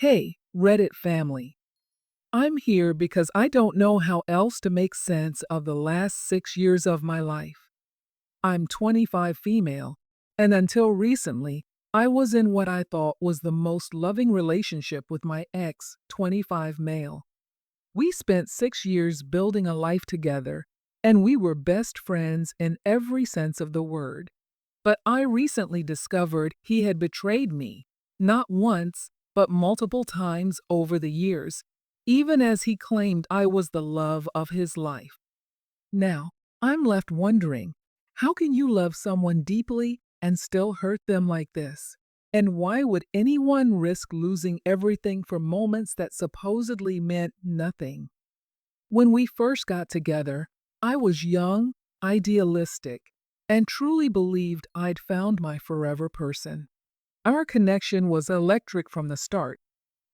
Hey, Reddit family. I'm here because I don't know how else to make sense of the last 6 years of my life. I'm 25 female, and until recently, I was in what I thought was the most loving relationship with my ex, 25 male. We spent 6 years building a life together, and we were best friends in every sense of the word. But I recently discovered he had betrayed me, not once, but multiple times over the years, even as he claimed I was the love of his life. Now, I'm left wondering, how can you love someone deeply and still hurt them like this? And why would anyone risk losing everything for moments that supposedly meant nothing? When we first got together, I was young, idealistic, and truly believed I'd found my forever person. Our connection was electric from the start,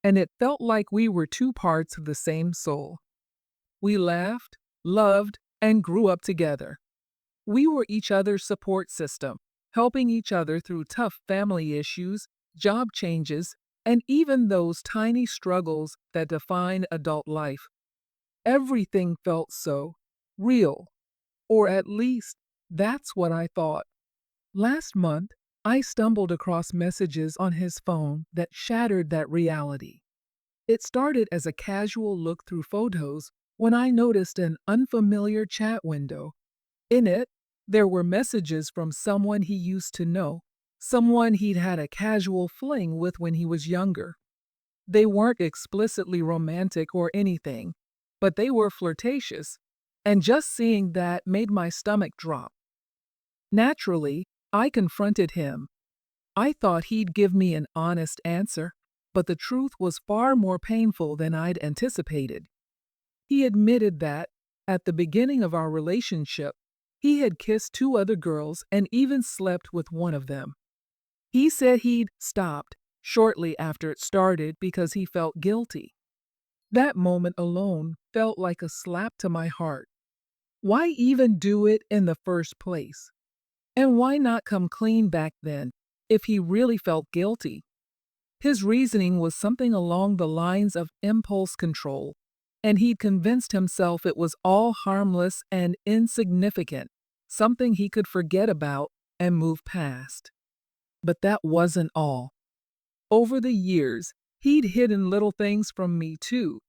and it felt like we were two parts of the same soul. We laughed, loved, and grew up together. We were each other's support system, helping each other through tough family issues, job changes, and even those tiny struggles that define adult life. Everything felt so real, or at least that's what I thought. Last month, I stumbled across messages on his phone that shattered that reality. It started as a casual look through photos when I noticed an unfamiliar chat window. In it, there were messages from someone he used to know, someone he'd had a casual fling with when he was younger. They weren't explicitly romantic or anything, but they were flirtatious, and just seeing that made my stomach drop. Naturally, I confronted him. I thought he'd give me an honest answer, but the truth was far more painful than I'd anticipated. He admitted that, at the beginning of our relationship, he had kissed two other girls and even slept with one of them. He said he'd stopped shortly after it started because he felt guilty. That moment alone felt like a slap to my heart. Why even do it in the first place? And why not come clean back then, if he really felt guilty? His reasoning was something along the lines of impulse control, and he'd convinced himself it was all harmless and insignificant, something he could forget about and move past. But that wasn't all. Over the years, he'd hidden little things from me too.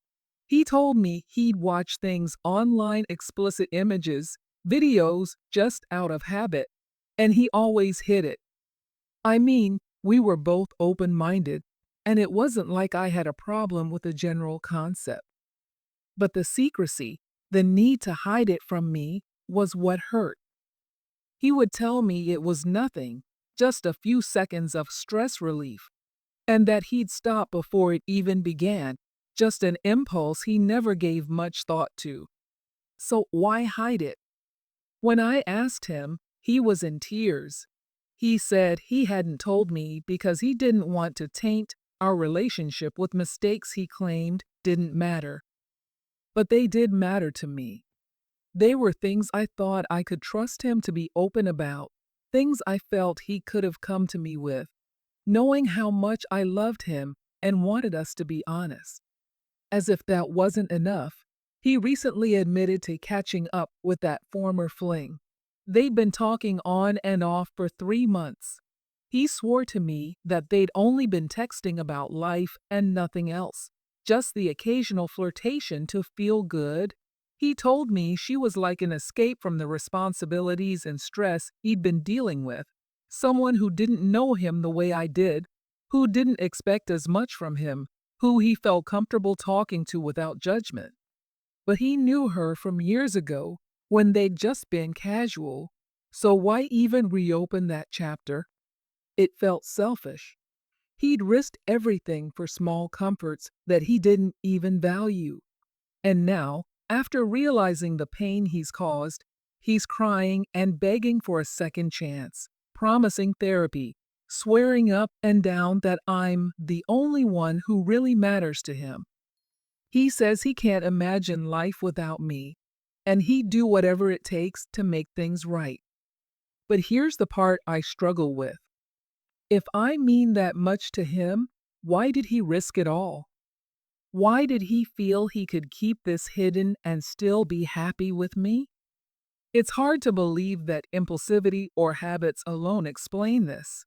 He told me he'd watch things online, explicit images, videos just out of habit, and he always hid it. I mean, we were both open minded, and it wasn't like I had a problem with the general concept. But the secrecy, the need to hide it from me, was what hurt. He would tell me it was nothing, just a few seconds of stress relief, and that he'd stop before it even began, just an impulse he never gave much thought to. So why hide it? When I asked him, he was in tears. He said he hadn't told me because he didn't want to taint our relationship with mistakes he claimed didn't matter. But they did matter to me. They were things I thought I could trust him to be open about, things I felt he could have come to me with, knowing how much I loved him and wanted us to be honest. As if that wasn't enough, he recently admitted to catching up with that former fling. They'd been talking on and off for 3 months. He swore to me that they'd only been texting about life and nothing else, just the occasional flirtation to feel good. He told me she was like an escape from the responsibilities and stress he'd been dealing with, someone who didn't know him the way I did, who didn't expect as much from him, who he felt comfortable talking to without judgment. But he knew her from years ago when they'd just been casual, so why even reopen that chapter? It felt selfish. He'd risked everything for small comforts that he didn't even value. And now, after realizing the pain he's caused, he's crying and begging for a second chance, promising therapy, swearing up and down that I'm the only one who really matters to him. He says he can't imagine life without me, and he'd do whatever it takes to make things right. But here's the part I struggle with. If I mean that much to him, Why did he risk it all? Why did he feel he could keep this hidden and still be happy with me? It's hard to believe that impulsivity or habits alone explain this.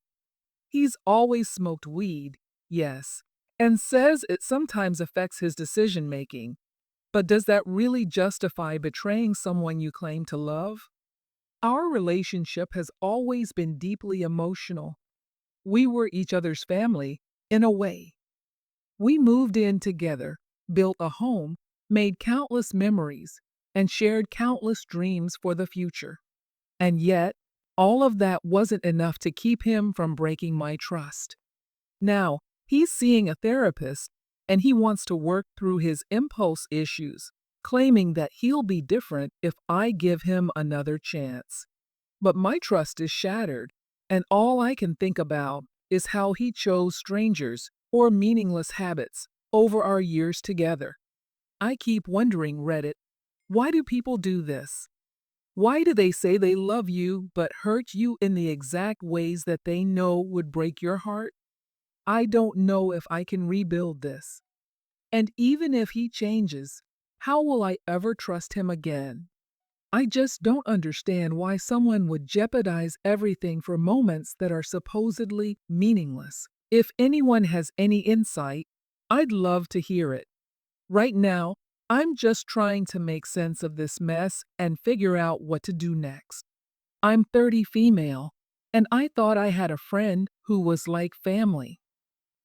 He's always smoked weed, yes, and says it sometimes affects his decision making. But does that really justify betraying someone you claim to love? Our relationship has always been deeply emotional. We were each other's family, in a way. We moved in together, built a home, made countless memories, and shared countless dreams for the future. And yet, all of that wasn't enough to keep him from breaking my trust. Now, he's seeing a therapist, and he wants to work through his impulse issues, claiming that he'll be different if I give him another chance. But my trust is shattered, and all I can think about is how he chose strangers or meaningless habits over our years together. I keep wondering, Reddit, why do people do this? Why do they say they love you but hurt you in the exact ways that they know would break your heart? I don't know if I can rebuild this. And even if he changes, how will I ever trust him again? I just don't understand why someone would jeopardize everything for moments that are supposedly meaningless. If anyone has any insight, I'd love to hear it. Right now, I'm just trying to make sense of this mess and figure out what to do next. I'm 30 female, and I thought I had a friend who was like family.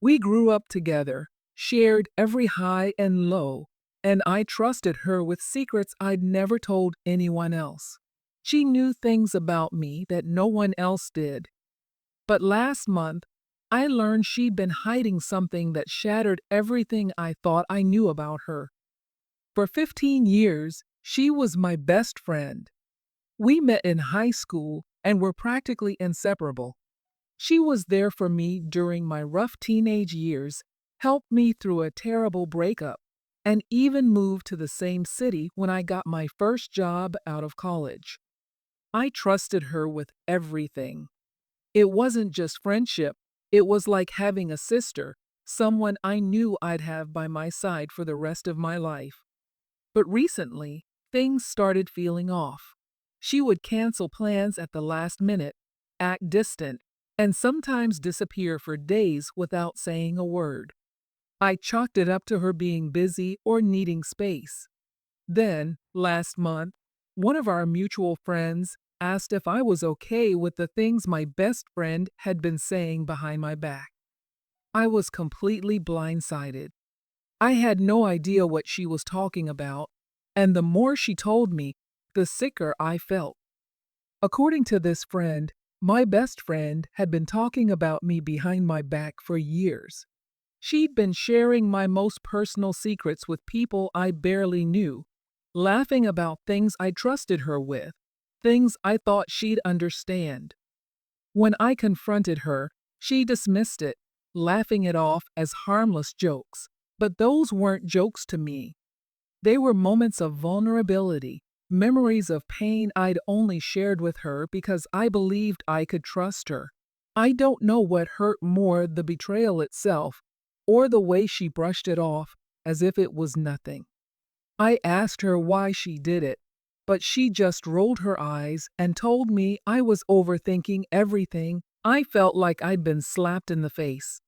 We grew up together, shared every high and low, and I trusted her with secrets I'd never told anyone else. She knew things about me that no one else did. But last month, I learned she'd been hiding something that shattered everything I thought I knew about her. For 15 years, she was my best friend. We met in high school and were practically inseparable. She was there for me during my rough teenage years, helped me through a terrible breakup, and even moved to the same city when I got my first job out of college. I trusted her with everything. It wasn't just friendship, it was like having a sister, someone I knew I'd have by my side for the rest of my life. But recently, things started feeling off. She would cancel plans at the last minute, act distant, and sometimes disappear for days without saying a word. I chalked it up to her being busy or needing space. Then, last month, one of our mutual friends asked if I was okay with the things my best friend had been saying behind my back. I was completely blindsided. I had no idea what she was talking about, and the more she told me, the sicker I felt. According to this friend, my best friend had been talking about me behind my back for years. She'd been sharing my most personal secrets with people I barely knew, laughing about things I trusted her with, things I thought she'd understand. When I confronted her, she dismissed it, laughing it off as harmless jokes. But those weren't jokes to me. They were moments of vulnerability, memories of pain I'd only shared with her because I believed I could trust her. I don't know what hurt more, the betrayal itself, or the way she brushed it off as if it was nothing. I asked her why she did it, but she just rolled her eyes and told me I was overthinking everything. I felt like I'd been slapped in the face.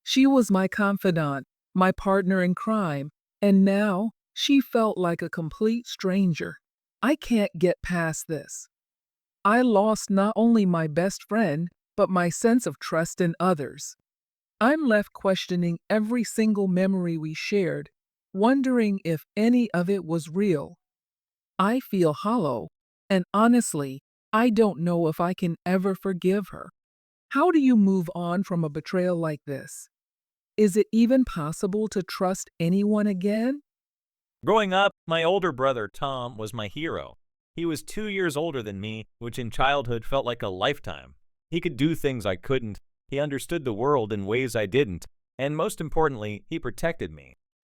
She was my confidant, my partner in crime, and now she felt like a complete stranger. I can't get past this. I lost not only my best friend, but my sense of trust in others. I'm left questioning every single memory we shared, wondering if any of it was real. I feel hollow, and honestly, I don't know if I can ever forgive her. How do you move on from a betrayal like this? Is it even possible to trust anyone again? Growing up, my older brother Tom was my hero. He was 2 years older than me, which in childhood felt like a lifetime. He could do things I couldn't, he understood the world in ways I didn't, and most importantly, he protected me.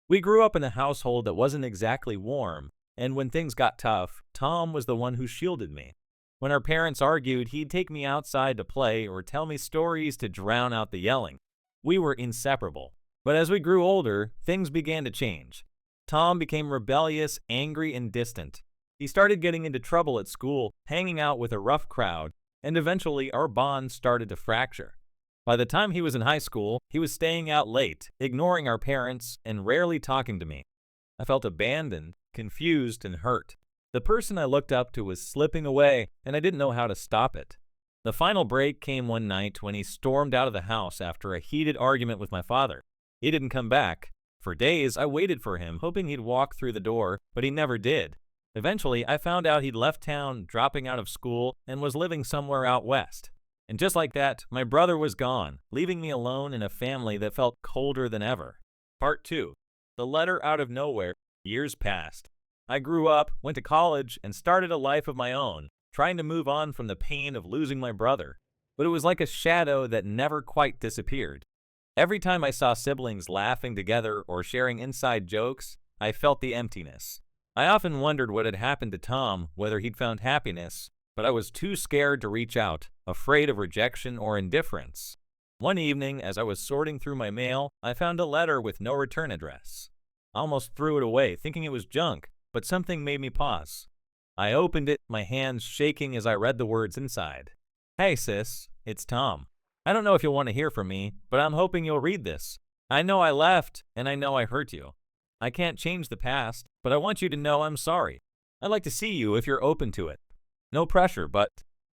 We grew up in a household that wasn't exactly warm, and when things got tough, Tom was the one who shielded me. When our parents argued, he'd take me outside to play or tell me stories to drown out the yelling. We were inseparable. But as we grew older, things began to change. Tom became rebellious, angry, and distant. He started getting into trouble at school, hanging out with a rough crowd, and eventually our bond started to fracture. By the time he was in high school, he was staying out late, ignoring our parents, and rarely talking to me. I felt abandoned, confused, and hurt. The person I looked up to was slipping away, and I didn't know how to stop it. The final break came one night when he stormed out of the house after a heated argument with my father. He didn't come back. For days, I waited for him, hoping he'd walk through the door, but he never did. Eventually, I found out he'd left town, dropping out of school, and was living somewhere out west. And just like that, my brother was gone, leaving me alone in a family that felt colder than ever. Part 2. The letter out of nowhere. Years passed. I grew up, went to college, and started a life of my own, trying to move on from the pain of losing my brother. But it was like a shadow that never quite disappeared. Every time I saw siblings laughing together or sharing inside jokes, I felt the emptiness. I often wondered what had happened to Tom, whether he'd found happiness, but I was too scared to reach out, afraid of rejection or indifference. One evening, as I was sorting through my mail, I found a letter with no return address. I almost threw it away, thinking it was junk, but something made me pause. I opened it, my hands shaking as I read the words inside. "Hey sis, it's Tom. I don't know if you'll want to hear from me, but I'm hoping you'll read this. I know I left, and I know I hurt you. I can't change the past, but I want you to know I'm sorry. I'd like to see you if you're open to it. No pressure, but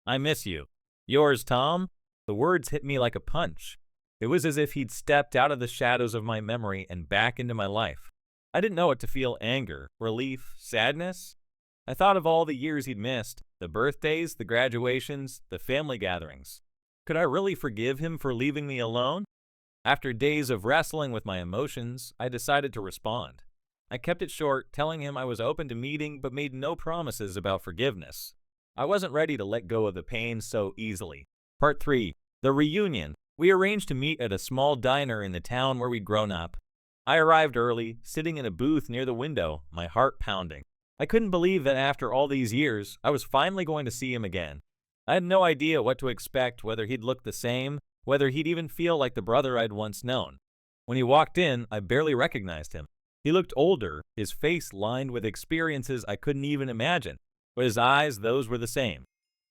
I miss you. Yours, Tom." The words hit me like a punch. It was as if he'd stepped out of the shadows of my memory and back into my life. I didn't know what to feel: anger, relief, sadness. I thought of all the years he'd missed, the birthdays, the graduations, the family gatherings. Could I really forgive him for leaving me alone? After days of wrestling with my emotions, I decided to respond. I kept it short, telling him I was open to meeting but made no promises about forgiveness. I wasn't ready to let go of the pain so easily. Part 3. The reunion. We arranged to meet at a small diner in the town where we'd grown up. I arrived early, sitting in a booth near the window, my heart pounding. I couldn't believe that after all these years, I was finally going to see him again. I had no idea what to expect, whether he'd look the same, whether he'd even feel like the brother I'd once known. When he walked in, I barely recognized him. He looked older, his face lined with experiences I couldn't even imagine, but his eyes, those were the same.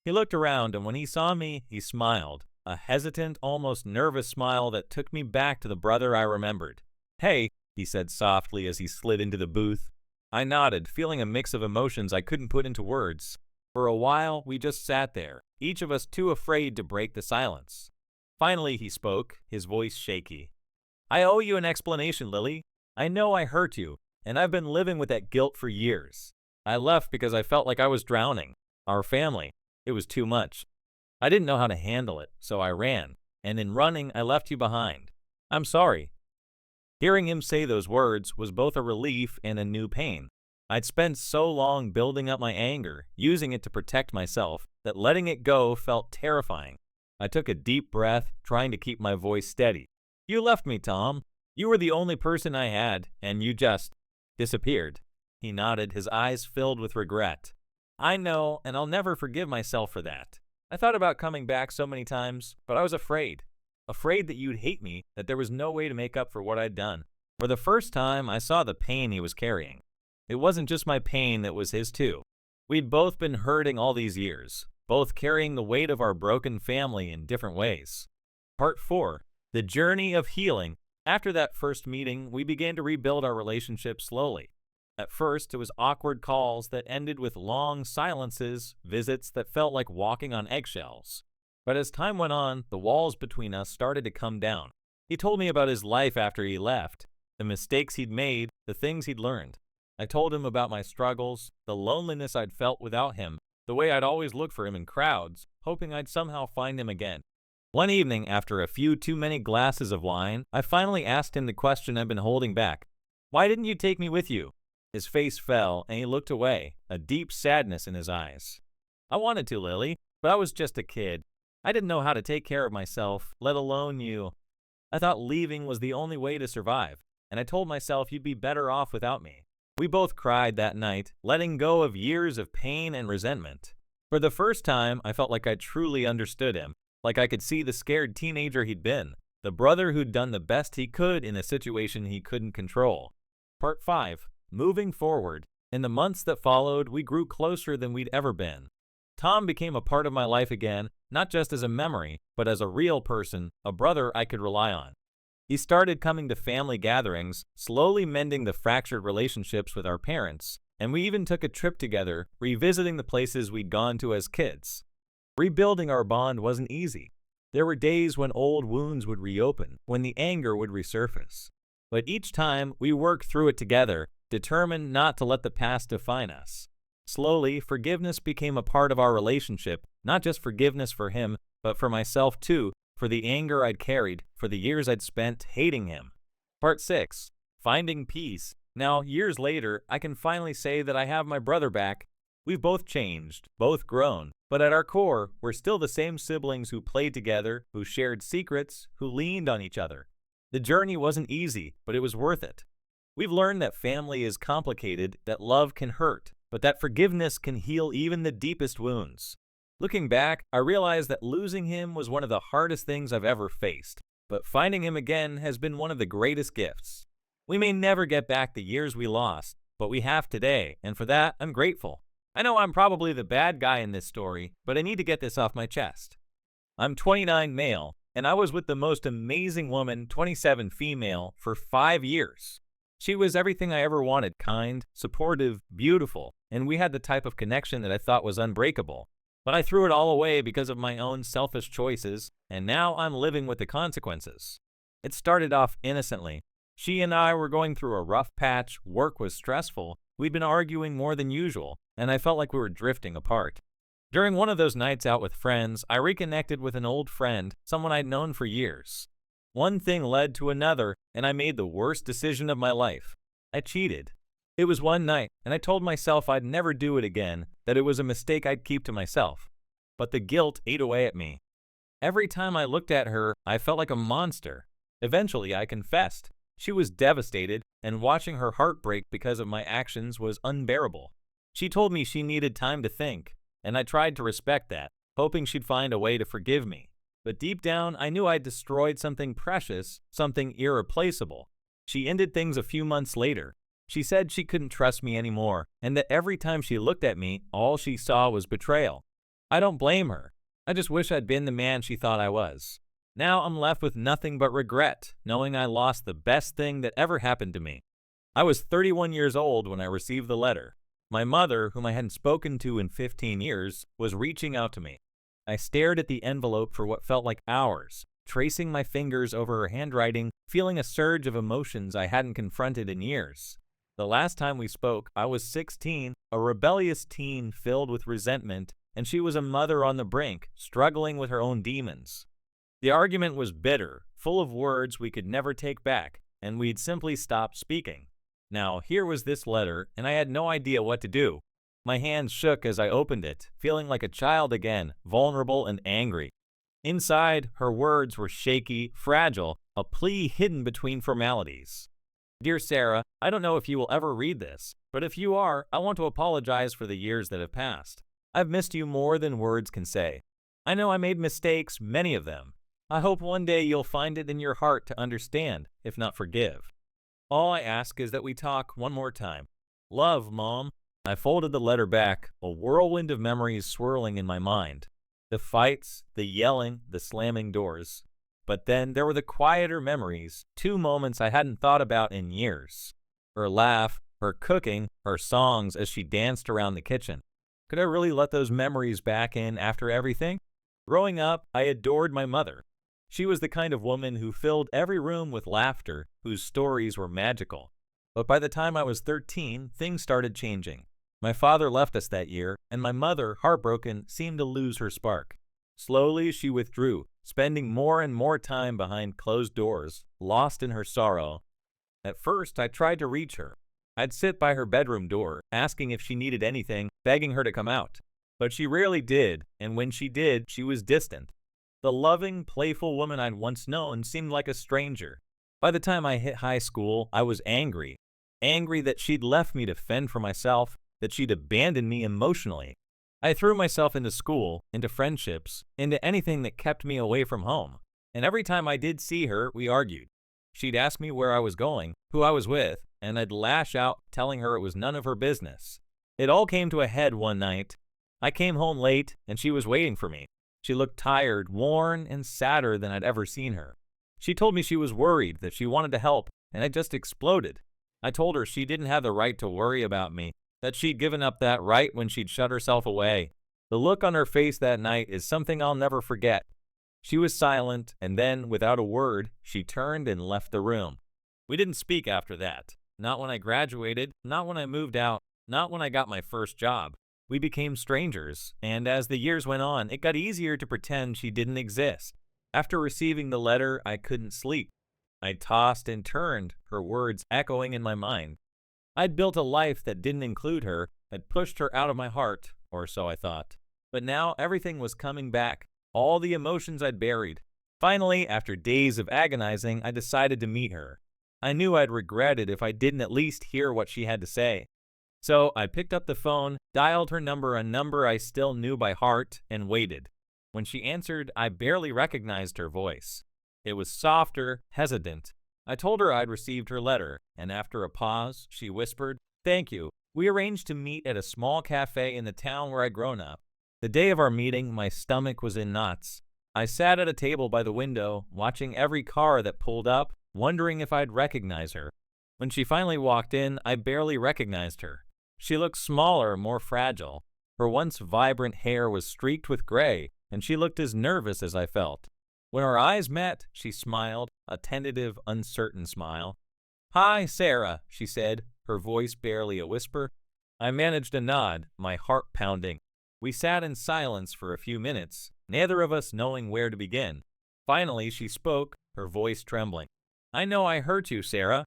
He looked around, and when he saw me, he smiled, a hesitant, almost nervous smile that took me back to the brother I remembered. "Hey," he said softly as he slid into the booth. I nodded, feeling a mix of emotions I couldn't put into words. For a while, we just sat there, each of us too afraid to break the silence. Finally, he spoke, his voice shaky. "I owe you an explanation, Lily. I know I hurt you, and I've been living with that guilt for years. I left because I felt like I was drowning. Our family. It was too much. I didn't know how to handle it, so I ran, and in running, I left you behind. I'm sorry." Hearing him say those words was both a relief and a new pain. I'd spent so long building up my anger, using it to protect myself, that letting it go felt terrifying. I took a deep breath, trying to keep my voice steady. "You left me, Tom. You were the only person I had, and you just disappeared." He nodded, his eyes filled with regret. "I know, and I'll never forgive myself for that. I thought about coming back so many times, but I was afraid. Afraid that you'd hate me, that there was no way to make up for what I'd done." For the first time, I saw the pain he was carrying. It wasn't just my pain that was his too. We'd both been hurting all these years, both carrying the weight of our broken family in different ways. Part 4. The journey of healing. After that first meeting, we began to rebuild our relationship slowly. At first, it was awkward calls that ended with long silences, visits that felt like walking on eggshells. But as time went on, the walls between us started to come down. He told me about his life after he left, the mistakes he'd made, the things he'd learned. I told him about my struggles, the loneliness I'd felt without him, the way I'd always looked for him in crowds, hoping I'd somehow find him again. One evening, after a few too many glasses of wine, I finally asked him the question I'd been holding back. "Why didn't you take me with you?" His face fell, and he looked away, a deep sadness in his eyes. "I wanted to, Lily, but I was just a kid. I didn't know how to take care of myself, let alone you. I thought leaving was the only way to survive, and I told myself you'd be better off without me." We both cried that night, letting go of years of pain and resentment. For the first time, I felt like I truly understood him, like I could see the scared teenager he'd been. The brother who'd done the best he could in a situation he couldn't control. Part 5. Moving forward. In the months that followed, we grew closer than we'd ever been. Tom became a part of my life again, not just as a memory, but as a real person, a brother I could rely on. He started coming to family gatherings, slowly mending the fractured relationships with our parents, and we even took a trip together, revisiting the places we'd gone to as kids. Rebuilding our bond wasn't easy. There were days when old wounds would reopen, when the anger would resurface. But each time, we worked through it together, determined not to let the past define us. Slowly, forgiveness became a part of our relationship, not just forgiveness for him, but for myself too, for the anger I'd carried, for the years I'd spent hating him. Part 6. Finding peace. Now, years later, I can finally say that I have my brother back. We've both changed, both grown, but at our core, we're still the same siblings who played together, who shared secrets, who leaned on each other. The journey wasn't easy, but it was worth it. We've learned that family is complicated, that love can hurt, but that forgiveness can heal even the deepest wounds. Looking back, I realize that losing him was one of the hardest things I've ever faced, but finding him again has been one of the greatest gifts. We may never get back the years we lost, but we have today, and for that, I'm grateful. I know I'm probably the bad guy in this story, but I need to get this off my chest. I'm 29 male, and I was with the most amazing woman, 27 female, for 5 years. She was everything I ever wanted, kind, supportive, beautiful, and we had the type of connection that I thought was unbreakable. But I threw it all away because of my own selfish choices, and now I'm living with the consequences. It started off innocently. She and I were going through a rough patch, work was stressful, we'd been arguing more than usual, and I felt like we were drifting apart. During one of those nights out with friends, I reconnected with an old friend, someone I'd known for years. One thing led to another, and I made the worst decision of my life. I cheated. It was one night, and I told myself I'd never do it again, that it was a mistake I'd keep to myself. But the guilt ate away at me. Every time I looked at her, I felt like a monster. Eventually, I confessed. She was devastated, and watching her heart break because of my actions was unbearable. She told me she needed time to think, and I tried to respect that, hoping she'd find a way to forgive me. But deep down, I knew I'd destroyed something precious, something irreplaceable. She ended things a few months later. She said she couldn't trust me anymore, and that every time she looked at me, all she saw was betrayal. I don't blame her. I just wish I'd been the man she thought I was. Now I'm left with nothing but regret, knowing I lost the best thing that ever happened to me. I was 31 years old when I received the letter. My mother, whom I hadn't spoken to in 15 years, was reaching out to me. I stared at the envelope for what felt like hours, tracing my fingers over her handwriting, feeling a surge of emotions I hadn't confronted in years. The last time we spoke, I was 16, a rebellious teen filled with resentment, and she was a mother on the brink, struggling with her own demons. The argument was bitter, full of words we could never take back, and we'd simply stopped speaking. Now, here was this letter, and I had no idea what to do. My hands shook as I opened it, feeling like a child again, vulnerable and angry. Inside, her words were shaky, fragile, a plea hidden between formalities. Dear Sarah, I don't know if you will ever read this, but if you are, I want to apologize for the years that have passed. I've missed you more than words can say. I know I made mistakes, many of them. I hope one day you'll find it in your heart to understand, if not forgive. All I ask is that we talk one more time. Love, Mom. I folded the letter back, a whirlwind of memories swirling in my mind. The fights, the yelling, the slamming doors. But then there were the quieter memories, 2 moments I hadn't thought about in years. Her laugh, her cooking, her songs as she danced around the kitchen. Could I really let those memories back in after everything? Growing up, I adored my mother. She was the kind of woman who filled every room with laughter, whose stories were magical. But by the time I was 13, things started changing. My father left us that year, and my mother, heartbroken, seemed to lose her spark. Slowly, she withdrew, spending more and more time behind closed doors, lost in her sorrow. At first, I tried to reach her. I'd sit by her bedroom door, asking if she needed anything, begging her to come out. But she rarely did, and when she did, she was distant. The loving, playful woman I'd once known seemed like a stranger. By the time I hit high school, I was angry. Angry that she'd left me to fend for myself, that she'd abandoned me emotionally. I threw myself into school, into friendships, into anything that kept me away from home. And every time I did see her, we argued. She'd ask me where I was going, who I was with, and I'd lash out, telling her it was none of her business. It all came to a head one night. I came home late, and she was waiting for me. She looked tired, worn, and sadder than I'd ever seen her. She told me she was worried, that she wanted to help, and I just exploded. I told her she didn't have the right to worry about me, that she'd given up that right when she'd shut herself away. The look on her face that night is something I'll never forget. She was silent, and then, without a word, she turned and left the room. We didn't speak after that. Not when I graduated, not when I moved out, not when I got my first job. We became strangers, and as the years went on, it got easier to pretend she didn't exist. After receiving the letter, I couldn't sleep. I tossed and turned, her words echoing in my mind. I'd built a life that didn't include her, had pushed her out of my heart, or so I thought. But now everything was coming back, all the emotions I'd buried. Finally, after days of agonizing, I decided to meet her. I knew I'd regret it if I didn't at least hear what she had to say. So I picked up the phone, dialed her number, a number I still knew by heart, and waited. When she answered, I barely recognized her voice. It was softer, hesitant. I told her I'd received her letter, and after a pause, she whispered, "Thank you." We arranged to meet at a small cafe in the town where I'd grown up. The day of our meeting, my stomach was in knots. I sat at a table by the window, watching every car that pulled up, wondering if I'd recognize her. When she finally walked in, I barely recognized her. She looked smaller, more fragile. Her once vibrant hair was streaked with gray, and she looked as nervous as I felt. When our eyes met, she smiled, a tentative, uncertain smile. "Hi, Sarah," she said, her voice barely a whisper. I managed a nod, my heart pounding. We sat in silence for a few minutes, neither of us knowing where to begin. Finally, she spoke, her voice trembling. "I know I hurt you, Sarah.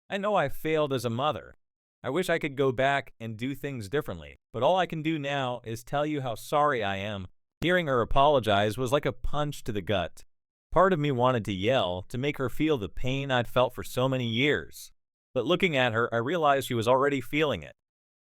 I know I failed as a mother. I wish I could go back and do things differently, but all I can do now is tell you how sorry I am." Hearing her apologize was like a punch to the gut. Part of me wanted to yell, to make her feel the pain I'd felt for so many years. But looking at her, I realized she was already feeling it.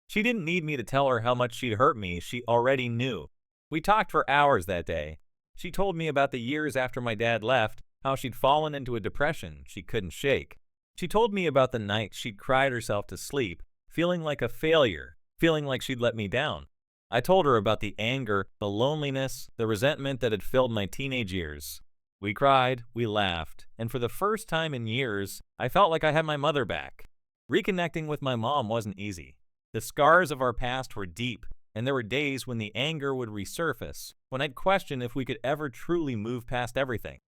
She didn't need me to tell her how much she'd hurt me, she already knew. We talked for hours that day. She told me about the years after my dad left, how she'd fallen into a depression she couldn't shake. She told me about the nights she'd cried herself to sleep, feeling like a failure, feeling like she'd let me down. I told her about the anger, the loneliness, the resentment that had filled my teenage years. We cried, we laughed, and for the first time in years, I felt like I had my mother back. Reconnecting with my mom wasn't easy. The scars of our past were deep, and there were days when the anger would resurface, when I'd question if we could ever truly move past everything.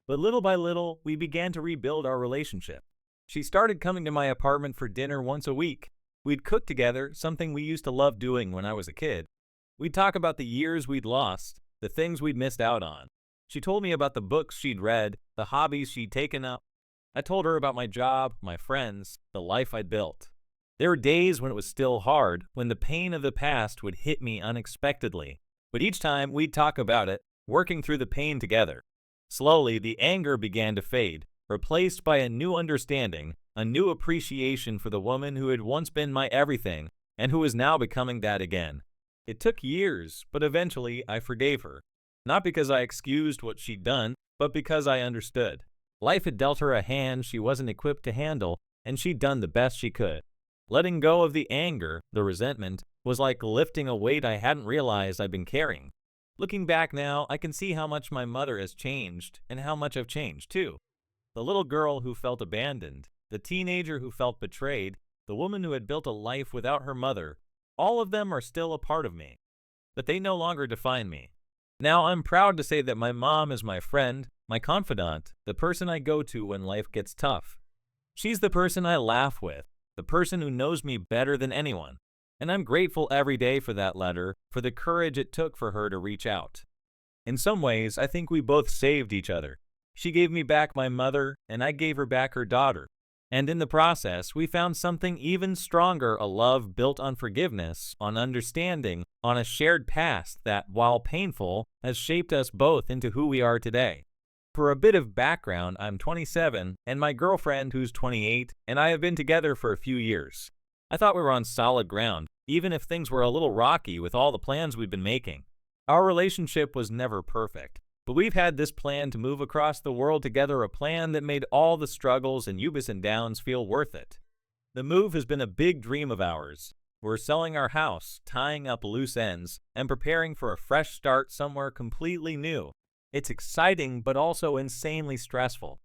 But little by little, we began to rebuild our relationship. She started coming to my apartment for dinner once a week. We'd cook together, something we used to love doing when I was a kid. We'd talk about the years we'd lost, the things we'd missed out on. She told me about the books she'd read, the hobbies she'd taken up. I told her about my job, my friends, the life I'd built. There were days when it was still hard, when the pain of the past would hit me unexpectedly. But each time we'd talk about it, working through the pain together. Slowly, the anger began to fade, replaced by a new understanding, a new appreciation for the woman who had once been my everything, and who was now becoming that again. It took years, but eventually I forgave her. Not because I excused what she'd done, but because I understood. Life had dealt her a hand she wasn't equipped to handle, and she'd done the best she could. Letting go of the anger, the resentment, was like lifting a weight I hadn't realized I'd been carrying. Looking back now, I can see how much my mother has changed, and how much I've changed too. The little girl who felt abandoned, the teenager who felt betrayed, the woman who had built a life without her mother, all of them are still a part of me. But they no longer define me. Now I'm proud to say that my mom is my friend, my confidant, the person I go to when life gets tough. She's the person I laugh with, the person who knows me better than anyone. And I'm grateful every day for that letter, for the courage it took for her to reach out. In some ways, I think we both saved each other. She gave me back my mother, and I gave her back her daughter. And in the process, we found something even stronger, a love built on forgiveness, on understanding, on a shared past that, while painful, has shaped us both into who we are today. For a bit of background, I'm 27, and my girlfriend, who's 28, and I have been together for a few years. I thought we were on solid ground, even if things were a little rocky with all the plans we'd been making. Our relationship was never perfect. But we've had this plan to move across the world together, a plan that made all the struggles and ups and downs feel worth it. The move has been a big dream of ours. We're selling our house, tying up loose ends, and preparing for a fresh start somewhere completely new. It's exciting, but also insanely stressful.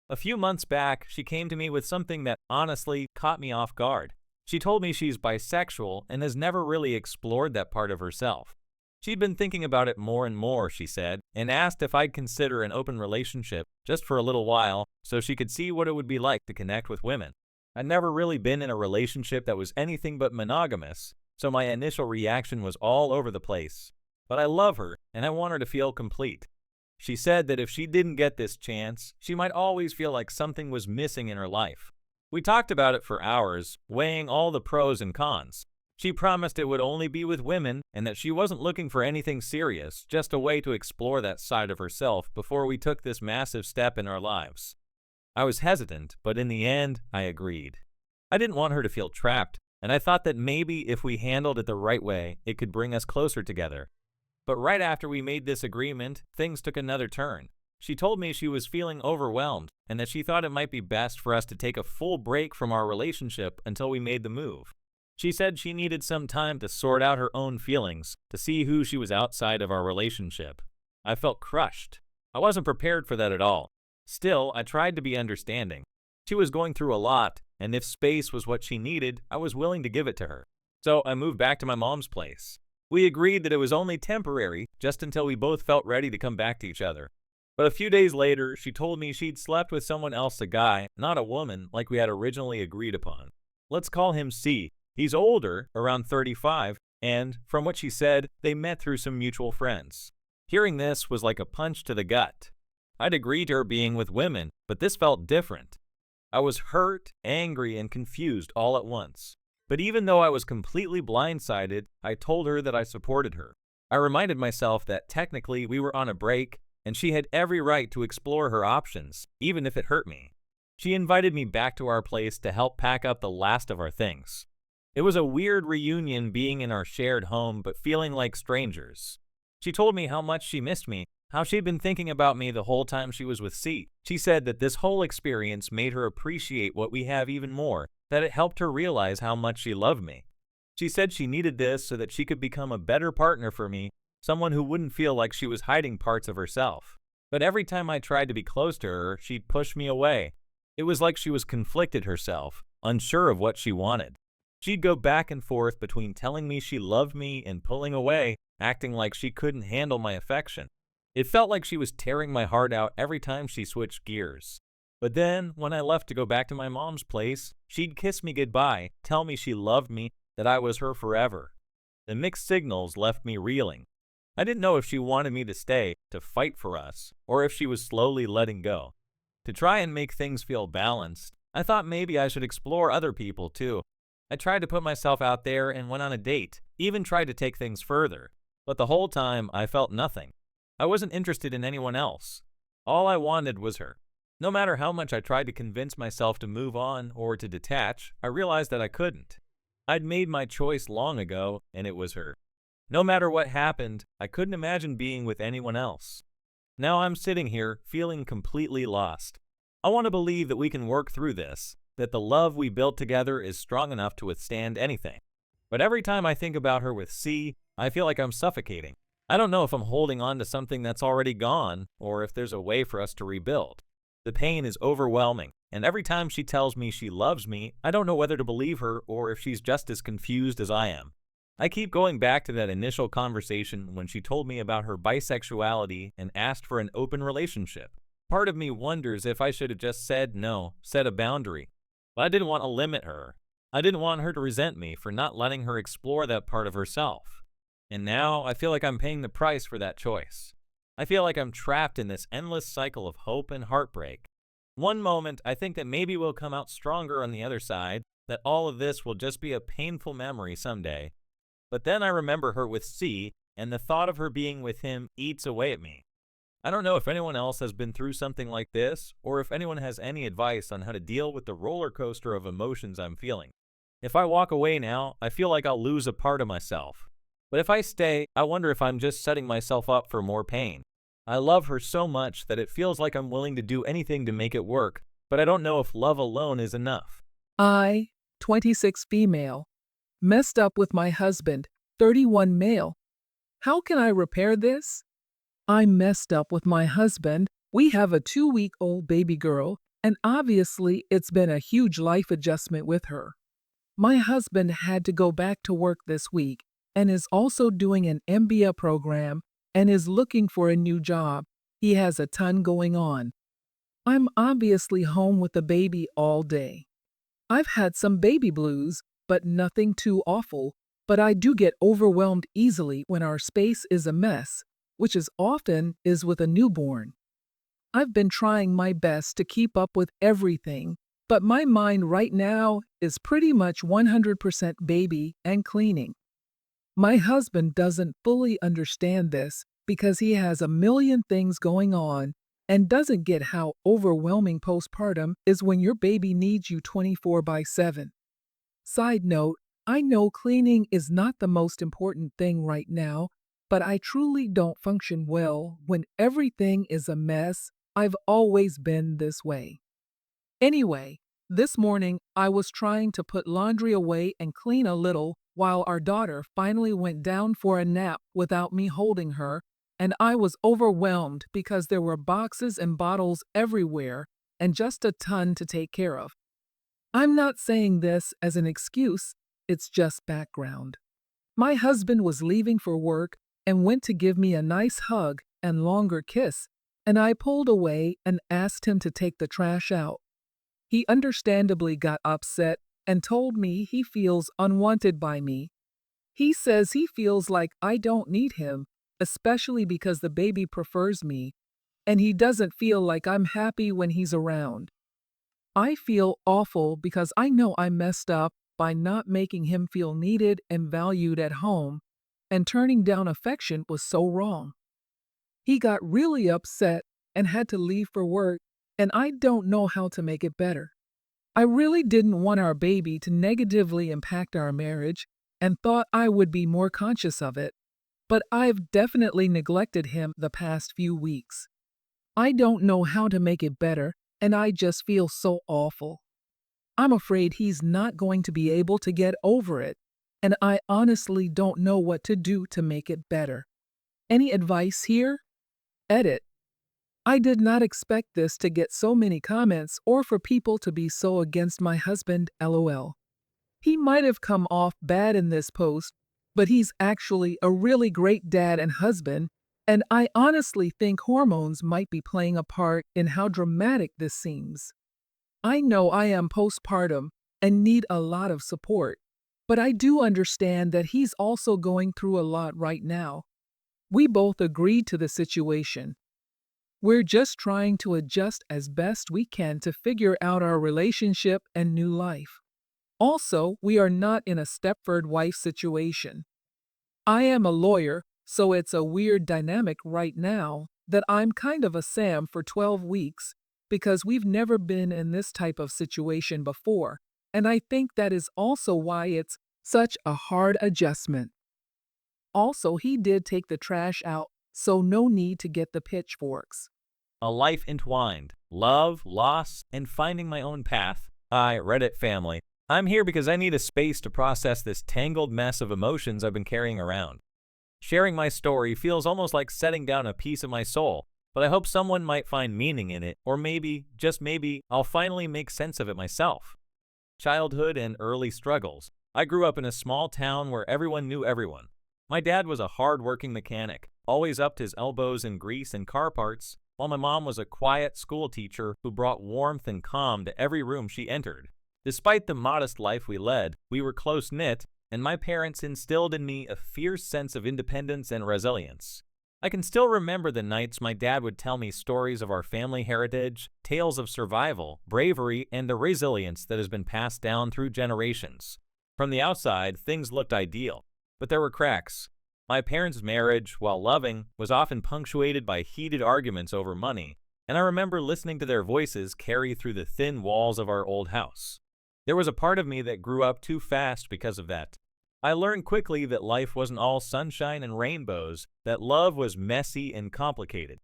A few months back, she came to me with something that honestly caught me off guard. She told me she's bisexual and has never really explored that part of herself. She'd been thinking about it more and more, she said, and asked if I'd consider an open relationship just for a little while so she could see what it would be like to connect with women. I'd never really been in a relationship that was anything but monogamous, so my initial reaction was all over the place. But I love her, and I want her to feel complete. She said that if she didn't get this chance, she might always feel like something was missing in her life. We talked about it for hours, weighing all the pros and cons. She promised it would only be with women and that she wasn't looking for anything serious, just a way to explore that side of herself before we took this massive step in our lives. I was hesitant, but in the end, I agreed. I didn't want her to feel trapped, and I thought that maybe if we handled it the right way, it could bring us closer together. But right after we made this agreement, things took another turn. She told me she was feeling overwhelmed and that she thought it might be best for us to take a full break from our relationship until we made the move. She said she needed some time to sort out her own feelings, to see who she was outside of our relationship. I felt crushed. I wasn't prepared for that at all. Still, I tried to be understanding. She was going through a lot, and if space was what she needed, I was willing to give it to her. So I moved back to my mom's place. We agreed that it was only temporary, just until we both felt ready to come back to each other. But a few days later, she told me she'd slept with someone else, a guy, not a woman, like we had originally agreed upon. Let's call him C. He's older, around 35, and, from what she said, they met through some mutual friends. Hearing this was like a punch to the gut. I'd agreed to her being with women, but this felt different. I was hurt, angry, and confused all at once. But even though I was completely blindsided, I told her that I supported her. I reminded myself that technically we were on a break, and she had every right to explore her options, even if it hurt me. She invited me back to our place to help pack up the last of our things. It was a weird reunion being in our shared home but feeling like strangers. She told me how much she missed me, how she'd been thinking about me the whole time she was with C. She said that this whole experience made her appreciate what we have even more, that it helped her realize how much she loved me. She said she needed this so that she could become a better partner for me, someone who wouldn't feel like she was hiding parts of herself. But every time I tried to be close to her, she'd push me away. It was like she was conflicted herself, unsure of what she wanted. She'd go back and forth between telling me she loved me and pulling away, acting like she couldn't handle my affection. It felt like she was tearing my heart out every time she switched gears. But then, when I left to go back to my mom's place, she'd kiss me goodbye, tell me she loved me, that I was her forever. The mixed signals left me reeling. I didn't know if she wanted me to stay, to fight for us, or if she was slowly letting go. To try and make things feel balanced, I thought maybe I should explore other people too. I tried to put myself out there and went on a date, even tried to take things further. But the whole time, I felt nothing. I wasn't interested in anyone else. All I wanted was her. No matter how much I tried to convince myself to move on or to detach, I realized that I couldn't. I'd made my choice long ago, and it was her. No matter what happened, I couldn't imagine being with anyone else. Now I'm sitting here, feeling completely lost. I want to believe that we can work through this, that the love we built together is strong enough to withstand anything. But every time I think about her with C, I feel like I'm suffocating. I don't know if I'm holding on to something that's already gone, or if there's a way for us to rebuild. The pain is overwhelming, and every time she tells me she loves me, I don't know whether to believe her or if she's just as confused as I am. I keep going back to that initial conversation when she told me about her bisexuality and asked for an open relationship. Part of me wonders if I should have just said no, set a boundary. But I didn't want to limit her. I didn't want her to resent me for not letting her explore that part of herself. And now I feel like I'm paying the price for that choice. I feel like I'm trapped in this endless cycle of hope and heartbreak. One moment, I think that maybe we'll come out stronger on the other side, that all of this will just be a painful memory someday. But then I remember her with C, and the thought of her being with him eats away at me. I don't know if anyone else has been through something like this, or if anyone has any advice on how to deal with the roller coaster of emotions I'm feeling. If I walk away now, I feel like I'll lose a part of myself. But if I stay, I wonder if I'm just setting myself up for more pain. I love her so much that it feels like I'm willing to do anything to make it work, but I don't know if love alone is enough. I, 26 female, messed up with my husband, 31 male. How can I repair this? I messed up with my husband. We have a 2-week-old baby girl, and obviously it's been a huge life adjustment with her. My husband had to go back to work this week and is also doing an MBA program and is looking for a new job. He has a ton going on. I'm obviously home with the baby all day. I've had some baby blues, but nothing too awful. But I do get overwhelmed easily when our space is a mess, which is often is with a newborn. I've been trying my best to keep up with everything, but my mind right now is pretty much 100% baby and cleaning. My husband doesn't fully understand this because he has a million things going on and doesn't get how overwhelming postpartum is when your baby needs you 24/7. Side note, I know cleaning is not the most important thing right now, but I truly don't function well when everything is a mess. I've always been this way. Anyway, this morning I was trying to put laundry away and clean a little while our daughter finally went down for a nap without me holding her, and I was overwhelmed because there were boxes and bottles everywhere and just a ton to take care of. I'm not saying this as an excuse, it's just background. My husband was leaving for work and went to give me a nice hug and longer kiss, and I pulled away and asked him to take the trash out. He understandably got upset and told me he feels unwanted by me. He says he feels like I don't need him, especially because the baby prefers me, and he doesn't feel like I'm happy when he's around. I feel awful because I know I messed up by not making him feel needed and valued at home, and turning down affection was so wrong. He got really upset and had to leave for work, and I don't know how to make it better. I really didn't want our baby to negatively impact our marriage and thought I would be more conscious of it, but I've definitely neglected him the past few weeks. I don't know how to make it better, and I just feel so awful. I'm afraid he's not going to be able to get over it, and I honestly don't know what to do to make it better. Any advice here? Edit. I did not expect this to get so many comments or for people to be so against my husband, lol. He might have come off bad in this post, but he's actually a really great dad and husband, and I honestly think hormones might be playing a part in how dramatic this seems. I know I am postpartum and need a lot of support, but I do understand that he's also going through a lot right now. We both agreed to the situation. We're just trying to adjust as best we can to figure out our relationship and new life. Also, we are not in a Stepford wife situation. I am a lawyer, so it's a weird dynamic right now that I'm kind of a Sam for 12 weeks because we've never been in this type of situation before, and I think that is also why it's such a hard adjustment. Also, he did take the trash out, so no need to get the pitchforks. A life entwined, love, loss, and finding my own path. Hi, Reddit family. I'm here because I need a space to process this tangled mess of emotions I've been carrying around. Sharing my story feels almost like setting down a piece of my soul, but I hope someone might find meaning in it, or maybe, just maybe, I'll finally make sense of it myself. Childhood and early struggles. I grew up in a small town where everyone knew everyone. My dad was a hard-working mechanic, always up to his elbows in grease and car parts, while my mom was a quiet school teacher who brought warmth and calm to every room she entered. Despite the modest life we led, we were close-knit, and my parents instilled in me a fierce sense of independence and resilience. I can still remember the nights my dad would tell me stories of our family heritage, tales of survival, bravery, and the resilience that has been passed down through generations. From the outside, things looked ideal, but there were cracks. My parents' marriage, while loving, was often punctuated by heated arguments over money, and I remember listening to their voices carry through the thin walls of our old house. There was a part of me that grew up too fast because of that. I learned quickly that life wasn't all sunshine and rainbows, that love was messy and complicated.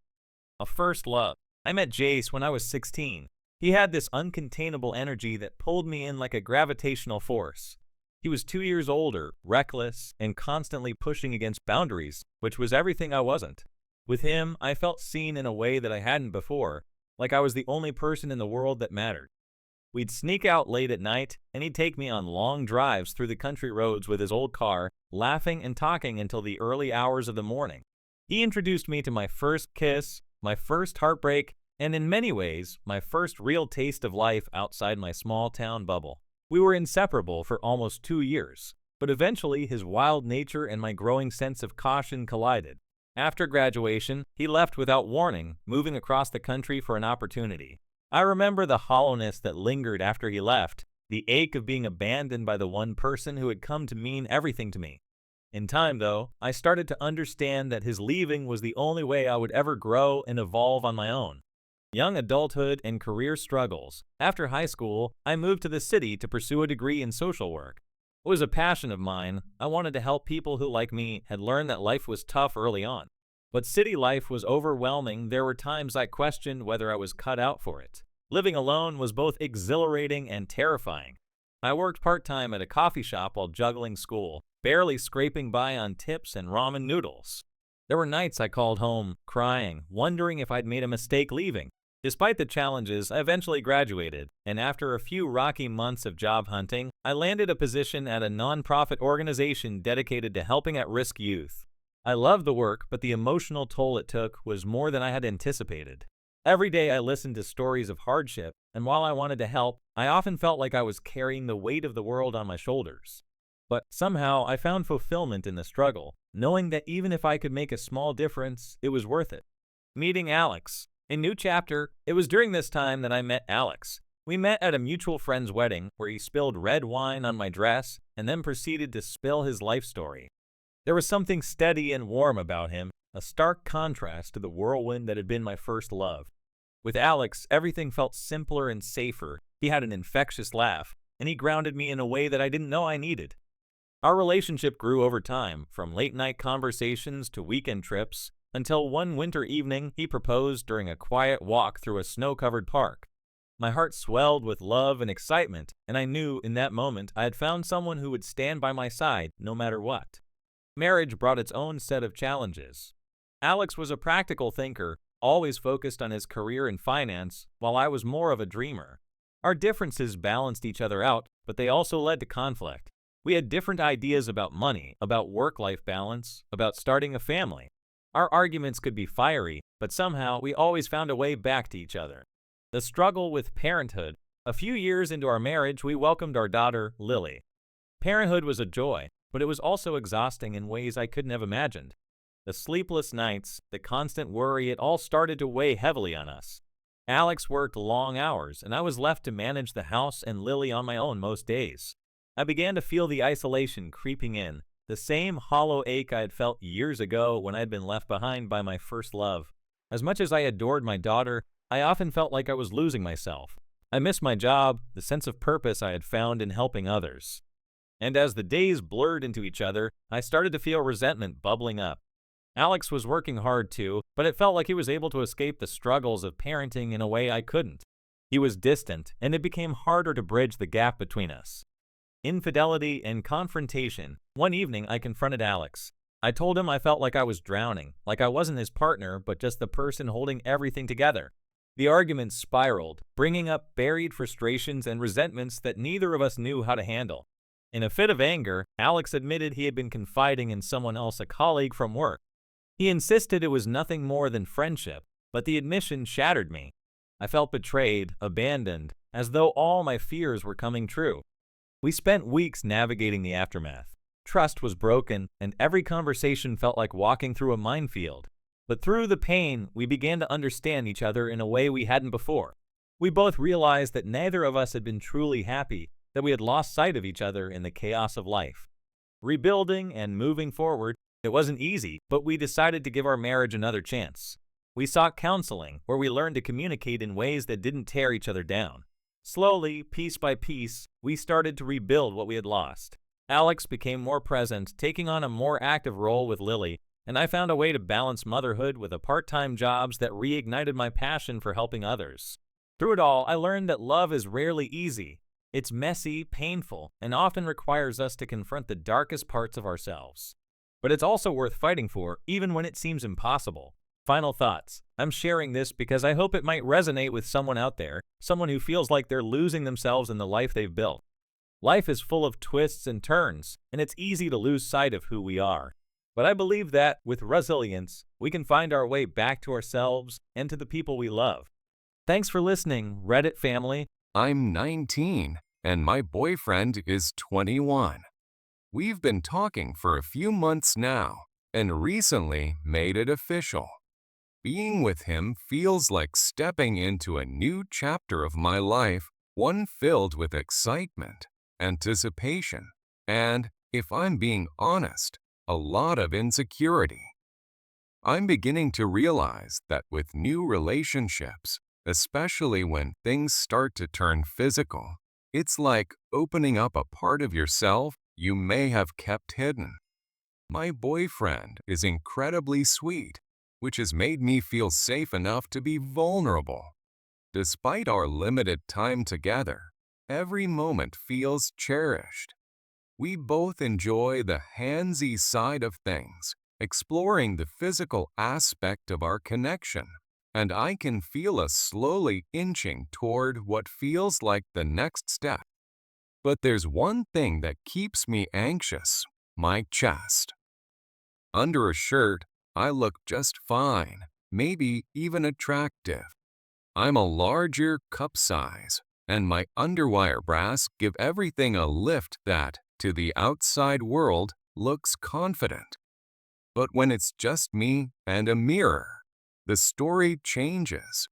A first love. I met Jace when I was 16. He had this uncontainable energy that pulled me in like a gravitational force. He was 2 years older, reckless, and constantly pushing against boundaries, which was everything I wasn't. With him, I felt seen in a way that I hadn't before, like I was the only person in the world that mattered. We'd sneak out late at night, and he'd take me on long drives through the country roads with his old car, laughing and talking until the early hours of the morning. He introduced me to my first kiss, my first heartbreak, and in many ways, my first real taste of life outside my small town bubble. We were inseparable for almost 2 years, but eventually his wild nature and my growing sense of caution collided. After graduation, he left without warning, moving across the country for an opportunity. I remember the hollowness that lingered after he left, the ache of being abandoned by the one person who had come to mean everything to me. In time, though, I started to understand that his leaving was the only way I would ever grow and evolve on my own. Young adulthood and career struggles. After high school, I moved to the city to pursue a degree in social work. It was a passion of mine. I wanted to help people who, like me, had learned that life was tough early on. But city life was overwhelming. There were times I questioned whether I was cut out for it. Living alone was both exhilarating and terrifying. I worked part-time at a coffee shop while juggling school, barely scraping by on tips and ramen noodles. There were nights I called home, crying, wondering if I'd made a mistake leaving. Despite the challenges, I eventually graduated, and after a few rocky months of job hunting, I landed a position at a nonprofit organization dedicated to helping at-risk youth. I loved the work, but the emotional toll it took was more than I had anticipated. Every day I listened to stories of hardship, and while I wanted to help, I often felt like I was carrying the weight of the world on my shoulders. But somehow I found fulfillment in the struggle, knowing that even if I could make a small difference, it was worth it. Meeting Alex. A new chapter. It was during this time that I met Alex. We met at a mutual friend's wedding where he spilled red wine on my dress and then proceeded to spill his life story. There was something steady and warm about him, a stark contrast to the whirlwind that had been my first love. With Alex, everything felt simpler and safer. He had an infectious laugh, and he grounded me in a way that I didn't know I needed. Our relationship grew over time, from late-night conversations to weekend trips, until one winter evening he proposed during a quiet walk through a snow-covered park. My heart swelled with love and excitement, and I knew in that moment I had found someone who would stand by my side no matter what. Marriage brought its own set of challenges. Alex was a practical thinker, always focused on his career and finance, while I was more of a dreamer. Our differences balanced each other out, but they also led to conflict. We had different ideas about money, about work-life balance, about starting a family. Our arguments could be fiery, but somehow we always found a way back to each other. The struggle with parenthood. A few years into our marriage, we welcomed our daughter, Lily. Parenthood was a joy, but it was also exhausting in ways I couldn't have imagined. The sleepless nights, the constant worry, it all started to weigh heavily on us. Alex worked long hours, and I was left to manage the house and Lily on my own most days. I began to feel the isolation creeping in, the same hollow ache I had felt years ago when I had been left behind by my first love. As much as I adored my daughter, I often felt like I was losing myself. I missed my job, the sense of purpose I had found in helping others. And as the days blurred into each other, I started to feel resentment bubbling up. Alex was working hard too, but it felt like he was able to escape the struggles of parenting in a way I couldn't. He was distant, and it became harder to bridge the gap between us. Infidelity and confrontation. One evening, I confronted Alex. I told him I felt like I was drowning, like I wasn't his partner, but just the person holding everything together. The argument spiraled, bringing up buried frustrations and resentments that neither of us knew how to handle. In a fit of anger, Alex admitted he had been confiding in someone else, a colleague from work. He insisted it was nothing more than friendship, but the admission shattered me. I felt betrayed, abandoned, as though all my fears were coming true. We spent weeks navigating the aftermath. Trust was broken, and every conversation felt like walking through a minefield. But through the pain, we began to understand each other in a way we hadn't before. We both realized that neither of us had been truly happy, that we had lost sight of each other in the chaos of life. Rebuilding and moving forward, it wasn't easy, but we decided to give our marriage another chance. We sought counseling, where we learned to communicate in ways that didn't tear each other down. Slowly, piece by piece, we started to rebuild what we had lost. Alex became more present, taking on a more active role with Lily, and I found a way to balance motherhood with a part-time jobs that reignited my passion for helping others. Through it all, I learned that love is rarely easy. It's messy, painful, and often requires us to confront the darkest parts of ourselves. But it's also worth fighting for, even when it seems impossible. Final thoughts. I'm sharing this because I hope it might resonate with someone out there, someone who feels like they're losing themselves in the life they've built. Life is full of twists and turns, and it's easy to lose sight of who we are. But I believe that, with resilience, we can find our way back to ourselves and to the people we love. Thanks for listening, Reddit family. I'm 19 and my boyfriend is 21. We've been talking for a few months now and recently made it official. Being with him feels like stepping into a new chapter of my life, one filled with excitement, anticipation, and, if I'm being honest, a lot of insecurity. I'm beginning to realize that with new relationships, especially when things start to turn physical, it's like opening up a part of yourself you may have kept hidden. My boyfriend is incredibly sweet, which has made me feel safe enough to be vulnerable. Despite our limited time together, every moment feels cherished. We both enjoy the handsy side of things, exploring the physical aspect of our connection, and I can feel us slowly inching toward what feels like the next step. But there's one thing that keeps me anxious: my chest. Under a shirt, I look just fine, maybe even attractive. I'm a larger cup size, and my underwire bras give everything a lift that, to the outside world, looks confident. But when it's just me and a mirror, the story changes.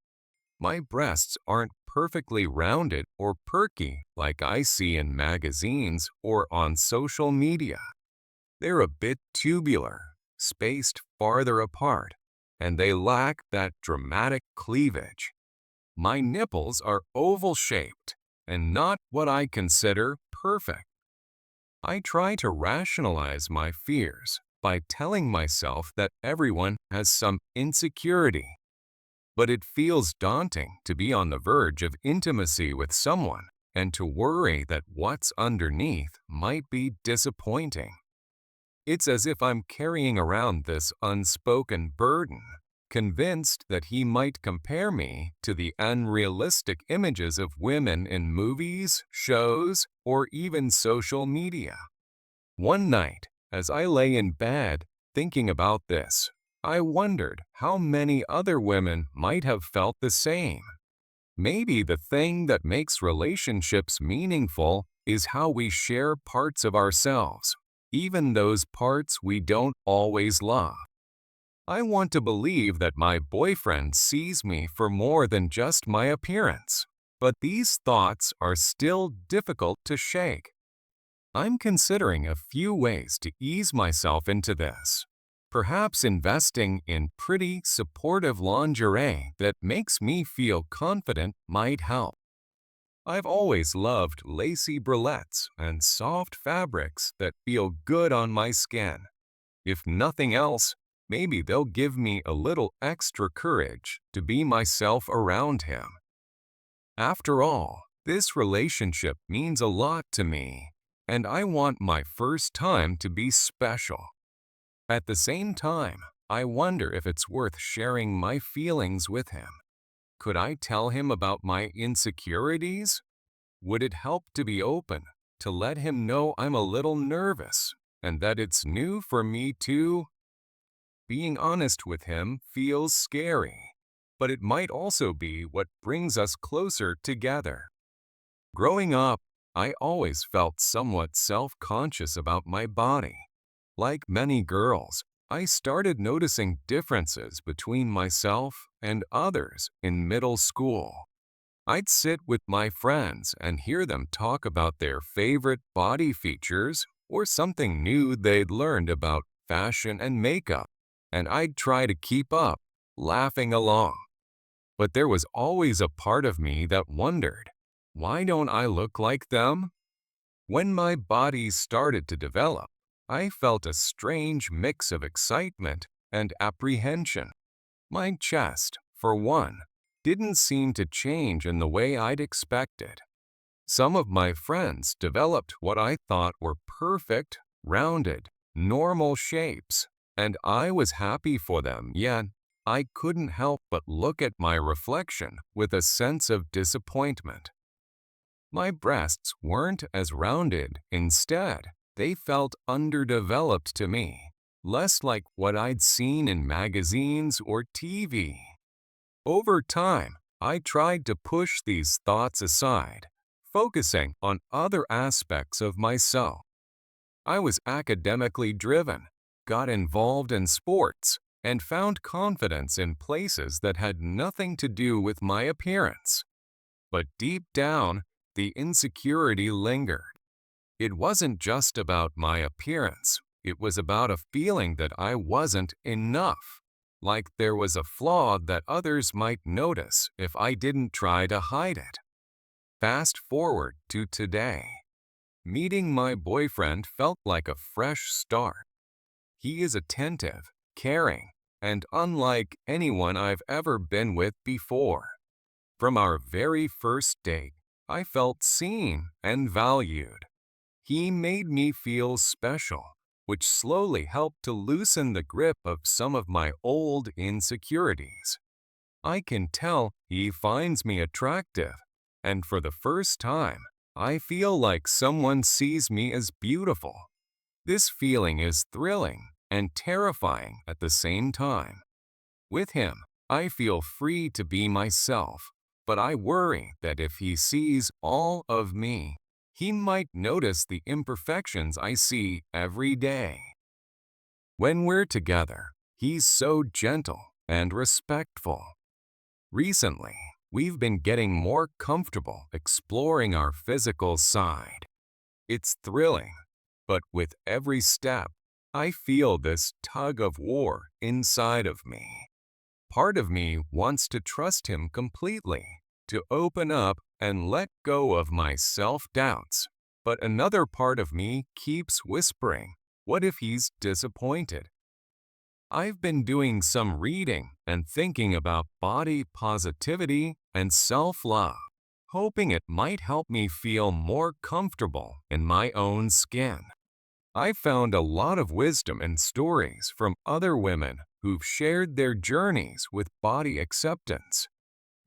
My breasts aren't perfectly rounded or perky like I see in magazines or on social media. They're a bit tubular, spaced farther apart, and they lack that dramatic cleavage. My nipples are oval-shaped and not what I consider perfect. I try to rationalize my fears by telling myself that everyone has some insecurity, but it feels daunting to be on the verge of intimacy with someone and to worry that what's underneath might be disappointing. It's as if I'm carrying around this unspoken burden, convinced that he might compare me to the unrealistic images of women in movies, shows, or even social media. One night, as I lay in bed thinking about this, I wondered how many other women might have felt the same. Maybe the thing that makes relationships meaningful is how we share parts of ourselves, even those parts we don't always love. I want to believe that my boyfriend sees me for more than just my appearance, but these thoughts are still difficult to shake. I'm considering a few ways to ease myself into this. Perhaps investing in pretty, supportive lingerie that makes me feel confident might help. I've always loved lacy bralettes and soft fabrics that feel good on my skin. If nothing else, maybe they'll give me a little extra courage to be myself around him. After all, this relationship means a lot to me, and I want my first time to be special. At the same time, I wonder if it's worth sharing my feelings with him. Could I tell him about my insecurities? Would it help to be open, to let him know I'm a little nervous and that it's new for me too? Being honest with him feels scary, but it might also be what brings us closer together. Growing up, I always felt somewhat self-conscious about my body. Like many girls, I started noticing differences between myself and others in middle school. I'd sit with my friends and hear them talk about their favorite body features or something new they'd learned about fashion and makeup, and I'd try to keep up, laughing along. But there was always a part of me that wondered, why don't I look like them? When my body started to develop, I felt a strange mix of excitement and apprehension. My chest, for one, didn't seem to change in the way I'd expected. Some of my friends developed what I thought were perfect, rounded, normal shapes, and I was happy for them, yet I couldn't help but look at my reflection with a sense of disappointment. My breasts weren't as rounded. Instead, they felt underdeveloped to me, less like what I'd seen in magazines or TV. Over time, I tried to push these thoughts aside, focusing on other aspects of myself. I was academically driven, got involved in sports, and found confidence in places that had nothing to do with my appearance. But deep down, the insecurity lingered. It wasn't just about my appearance, it was about a feeling that I wasn't enough, like there was a flaw that others might notice if I didn't try to hide it. Fast forward to today. Meeting my boyfriend felt like a fresh start. He is attentive, caring, and unlike anyone I've ever been with before. From our very first date, I felt seen and valued. He made me feel special, which slowly helped to loosen the grip of some of my old insecurities. I can tell he finds me attractive, and for the first time, I feel like someone sees me as beautiful. This feeling is thrilling and terrifying at the same time. With him, I feel free to be myself, but I worry that if he sees all of me, he might notice the imperfections I see every day. When we're together, he's so gentle and respectful. Recently, we've been getting more comfortable exploring our physical side. It's thrilling, but with every step, I feel this tug of war inside of me. Part of me wants to trust him completely, to open up and let go of my self-doubts. But another part of me keeps whispering, what if he's disappointed? I've been doing some reading and thinking about body positivity and self-love, hoping it might help me feel more comfortable in my own skin. I found a lot of wisdom and stories from other women who've shared their journeys with body acceptance.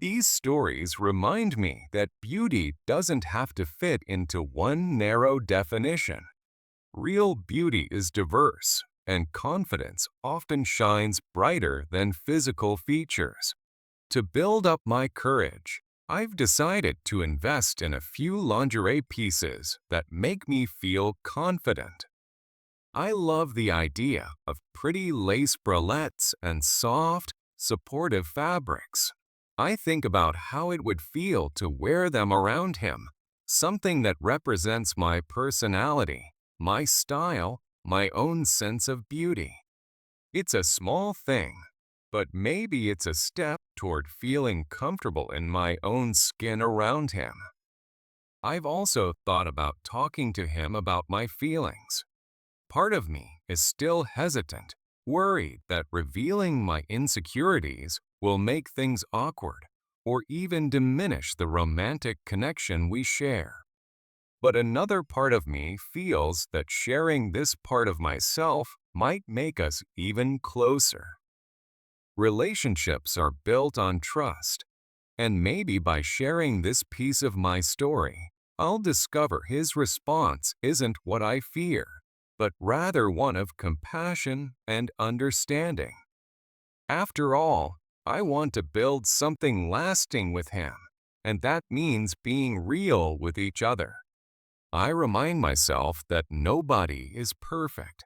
These stories remind me that beauty doesn't have to fit into one narrow definition. Real beauty is diverse, and confidence often shines brighter than physical features. To build up my courage, I've decided to invest in a few lingerie pieces that make me feel confident. I love the idea of pretty lace bralettes and soft, supportive fabrics. I think about how it would feel to wear them around him, something that represents my personality, my style, my own sense of beauty. It's a small thing, but maybe it's a step toward feeling comfortable in my own skin around him. I've also thought about talking to him about my feelings. Part of me is still hesitant, worried that revealing my insecurities will make things awkward or even diminish the romantic connection we share. But another part of me feels that sharing this part of myself might make us even closer. Relationships are built on trust, and maybe by sharing this piece of my story, I'll discover his response isn't what I fear, but rather one of compassion and understanding. After all, I want to build something lasting with him, and that means being real with each other. I remind myself that nobody is perfect.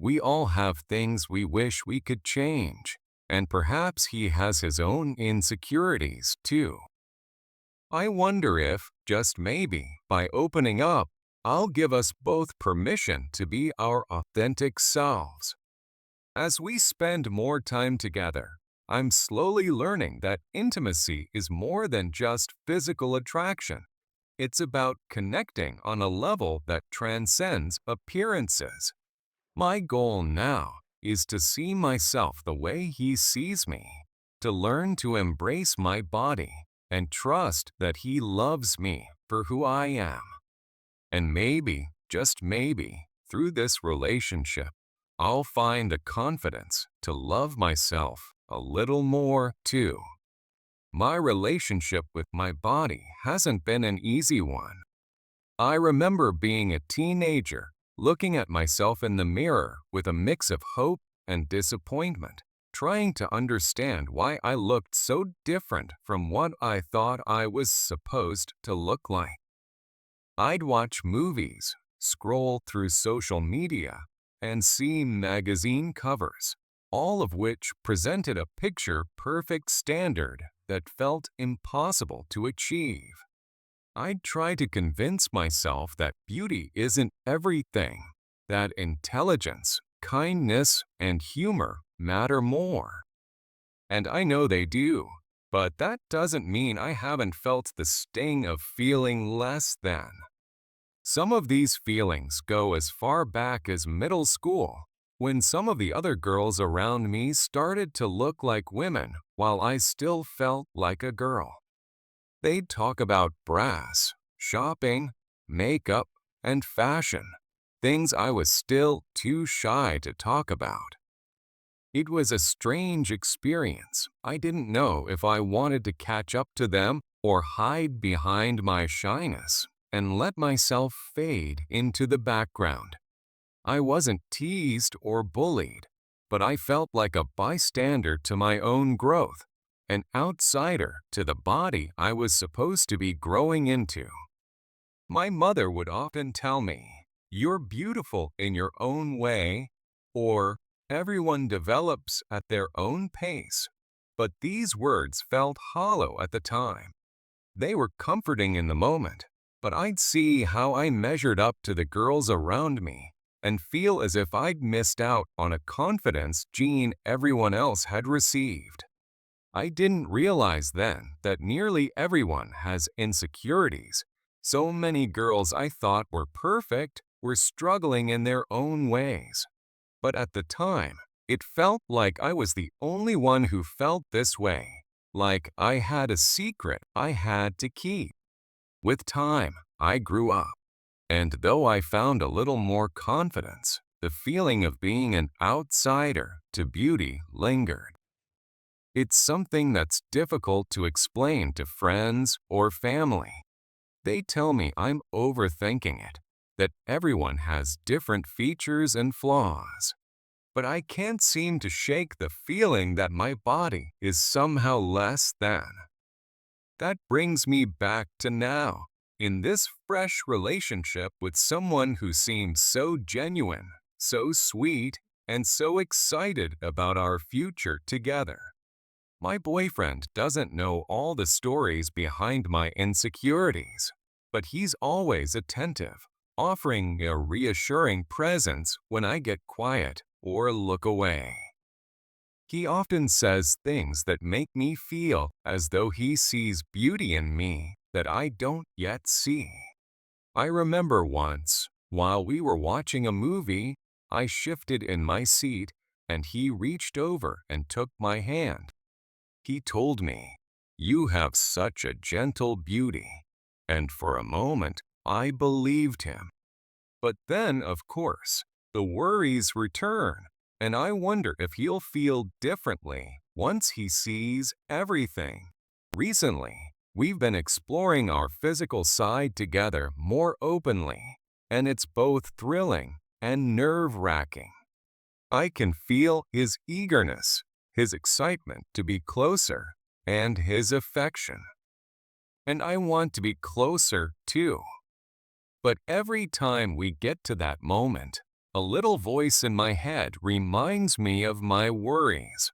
We all have things we wish we could change, and perhaps he has his own insecurities too. I wonder if, just maybe, by opening up, I'll give us both permission to be our authentic selves. As we spend more time together, I'm slowly learning that intimacy is more than just physical attraction. It's about connecting on a level that transcends appearances. My goal now is to see myself the way he sees me, to learn to embrace my body and trust that he loves me for who I am. And maybe, just maybe, through this relationship, I'll find the confidence to love myself a little more too. My relationship with my body hasn't been an easy one. I remember being a teenager, looking at myself in the mirror with a mix of hope and disappointment, trying to understand why I looked so different from what I thought I was supposed to look like. I'd watch movies, scroll through social media, and see magazine covers, all of which presented a picture-perfect standard that felt impossible to achieve. I'd try to convince myself that beauty isn't everything, that intelligence, kindness, and humor matter more. And I know they do, but that doesn't mean I haven't felt the sting of feeling less than. Some of these feelings go as far back as middle school, when some of the other girls around me started to look like women while I still felt like a girl. They'd talk about brass, shopping, makeup, and fashion, things I was still too shy to talk about. It was a strange experience. I didn't know if I wanted to catch up to them or hide behind my shyness and let myself fade into the background. I wasn't teased or bullied, but I felt like a bystander to my own growth, an outsider to the body I was supposed to be growing into. My mother would often tell me, "You're beautiful in your own way," or "Everyone develops at their own pace." But these words felt hollow at the time. They were comforting in the moment, but I'd see how I measured up to the girls around me and feel as if I'd missed out on a confidence gene everyone else had received. I didn't realize then that nearly everyone has insecurities. So many girls I thought were perfect were struggling in their own ways. But at the time, it felt like I was the only one who felt this way, like I had a secret I had to keep. With time, I grew up, and though I found a little more confidence, the feeling of being an outsider to beauty lingered. It's something that's difficult to explain to friends or family. They tell me I'm overthinking it, that everyone has different features and flaws. But I can't seem to shake the feeling that my body is somehow less than. That brings me back to now, in this fresh relationship with someone who seems so genuine, so sweet, and so excited about our future together. My boyfriend doesn't know all the stories behind my insecurities, but he's always attentive, offering a reassuring presence when I get quiet or look away. He often says things that make me feel as though he sees beauty in me that I don't yet see. I remember once, while we were watching a movie, I shifted in my seat and he reached over and took my hand. He told me, "You have such a gentle beauty." And for a moment, I believed him. But then, of course, the worries return, and I wonder if he'll feel differently once he sees everything. Recently, we've been exploring our physical side together more openly, and it's both thrilling and nerve-wracking. I can feel his eagerness, his excitement to be closer, and his affection. And I want to be closer too. But every time we get to that moment, a little voice in my head reminds me of my worries.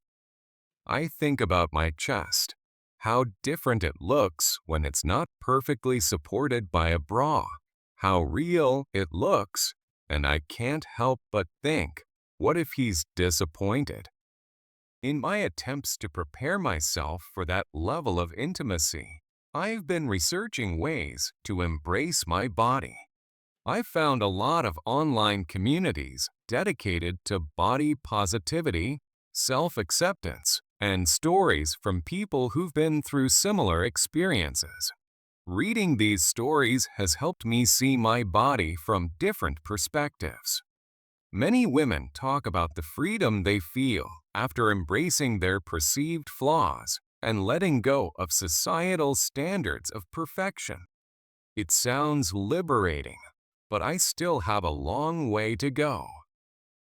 I think about my chest, how different it looks when it's not perfectly supported by a bra, how real it looks, and I can't help but think, what if he's disappointed? In my attempts to prepare myself for that level of intimacy, I've been researching ways to embrace my body. I've found a lot of online communities dedicated to body positivity, self-acceptance, and stories from people who've been through similar experiences. Reading these stories has helped me see my body from different perspectives. Many women talk about the freedom they feel after embracing their perceived flaws and letting go of societal standards of perfection. It sounds liberating, but I still have a long way to go.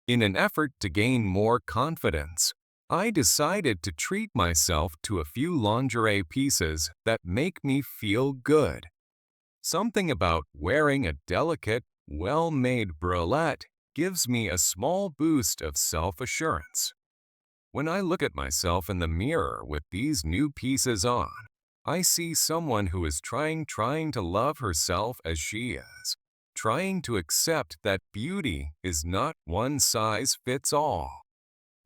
In an effort to gain more confidence, I decided to treat myself to a few lingerie pieces that make me feel good. Something about wearing a delicate, well-made bralette gives me a small boost of self-assurance. When I look at myself in the mirror with these new pieces on, I see someone who is trying to love herself as she is, trying to accept that beauty is not one size fits all.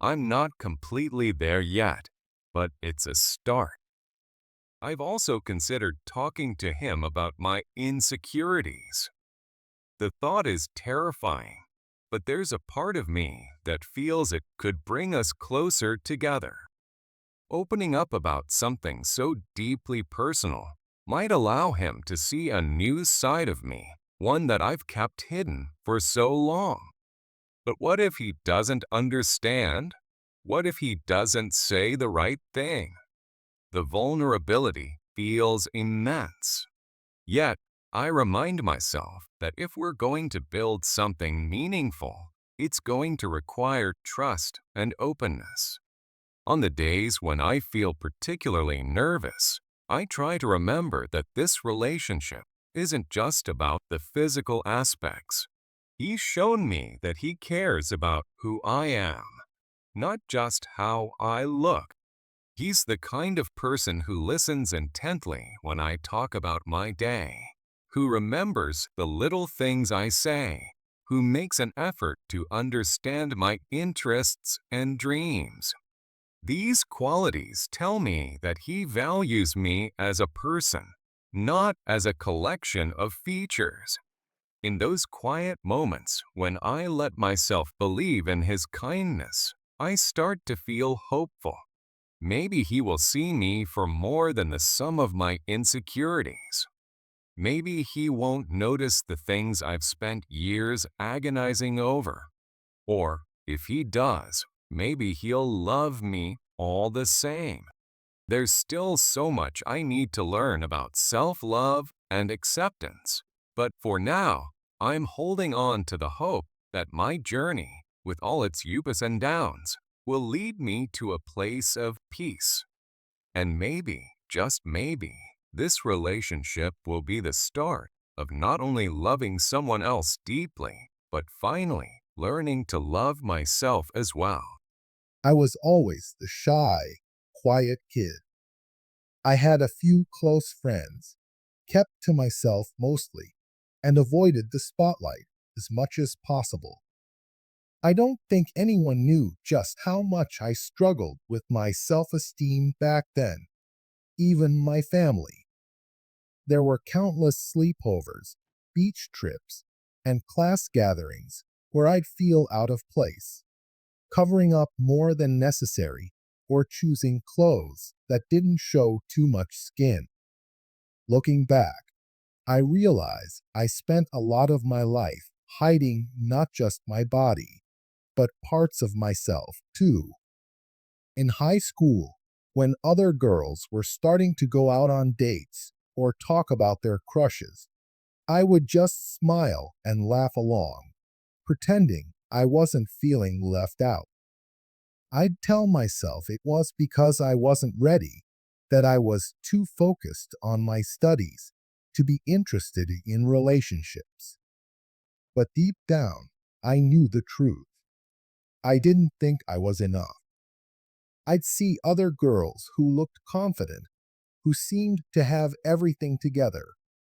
I'm not completely there yet, but it's a start. I've also considered talking to him about my insecurities. The thought is terrifying, but there's a part of me that feels it could bring us closer together. Opening up about something so deeply personal might allow him to see a new side of me, one that I've kept hidden for so long. But what if he doesn't understand? What if he doesn't say the right thing? The vulnerability feels immense. Yet, I remind myself that if we're going to build something meaningful, it's going to require trust and openness. On the days when I feel particularly nervous, I try to remember that this relationship isn't just about the physical aspects. He's shown me that he cares about who I am, not just how I look. He's the kind of person who listens intently when I talk about my day, who remembers the little things I say, who makes an effort to understand my interests and dreams. These qualities tell me that he values me as a person, not as a collection of features. In those quiet moments when I let myself believe in his kindness, I start to feel hopeful. Maybe he will see me for more than the sum of my insecurities. Maybe he won't notice the things I've spent years agonizing over. Or, if he does, maybe he'll love me all the same. There's still so much I need to learn about self-love and acceptance. But for now, I'm holding on to the hope that my journey, with all its ups and downs, will lead me to a place of peace. And maybe, just maybe, this relationship will be the start of not only loving someone else deeply, but finally learning to love myself as well. I was always the shy, quiet kid. I had a few close friends, kept to myself mostly, and avoided the spotlight as much as possible. I don't think anyone knew just how much I struggled with my self esteem back then, even my family. There were countless sleepovers, beach trips, and class gatherings where I'd feel out of place, covering up more than necessary, or choosing clothes that didn't show too much skin. Looking back, I realize I spent a lot of my life hiding not just my body, but parts of myself too. In high school, when other girls were starting to go out on dates or talk about their crushes, I would just smile and laugh along, pretending I wasn't feeling left out. I'd tell myself it was because I wasn't ready, that I was too focused on my studies to be interested in relationships. But deep down, I knew the truth. I didn't think I was enough. I'd see other girls who looked confident, who seemed to have everything together,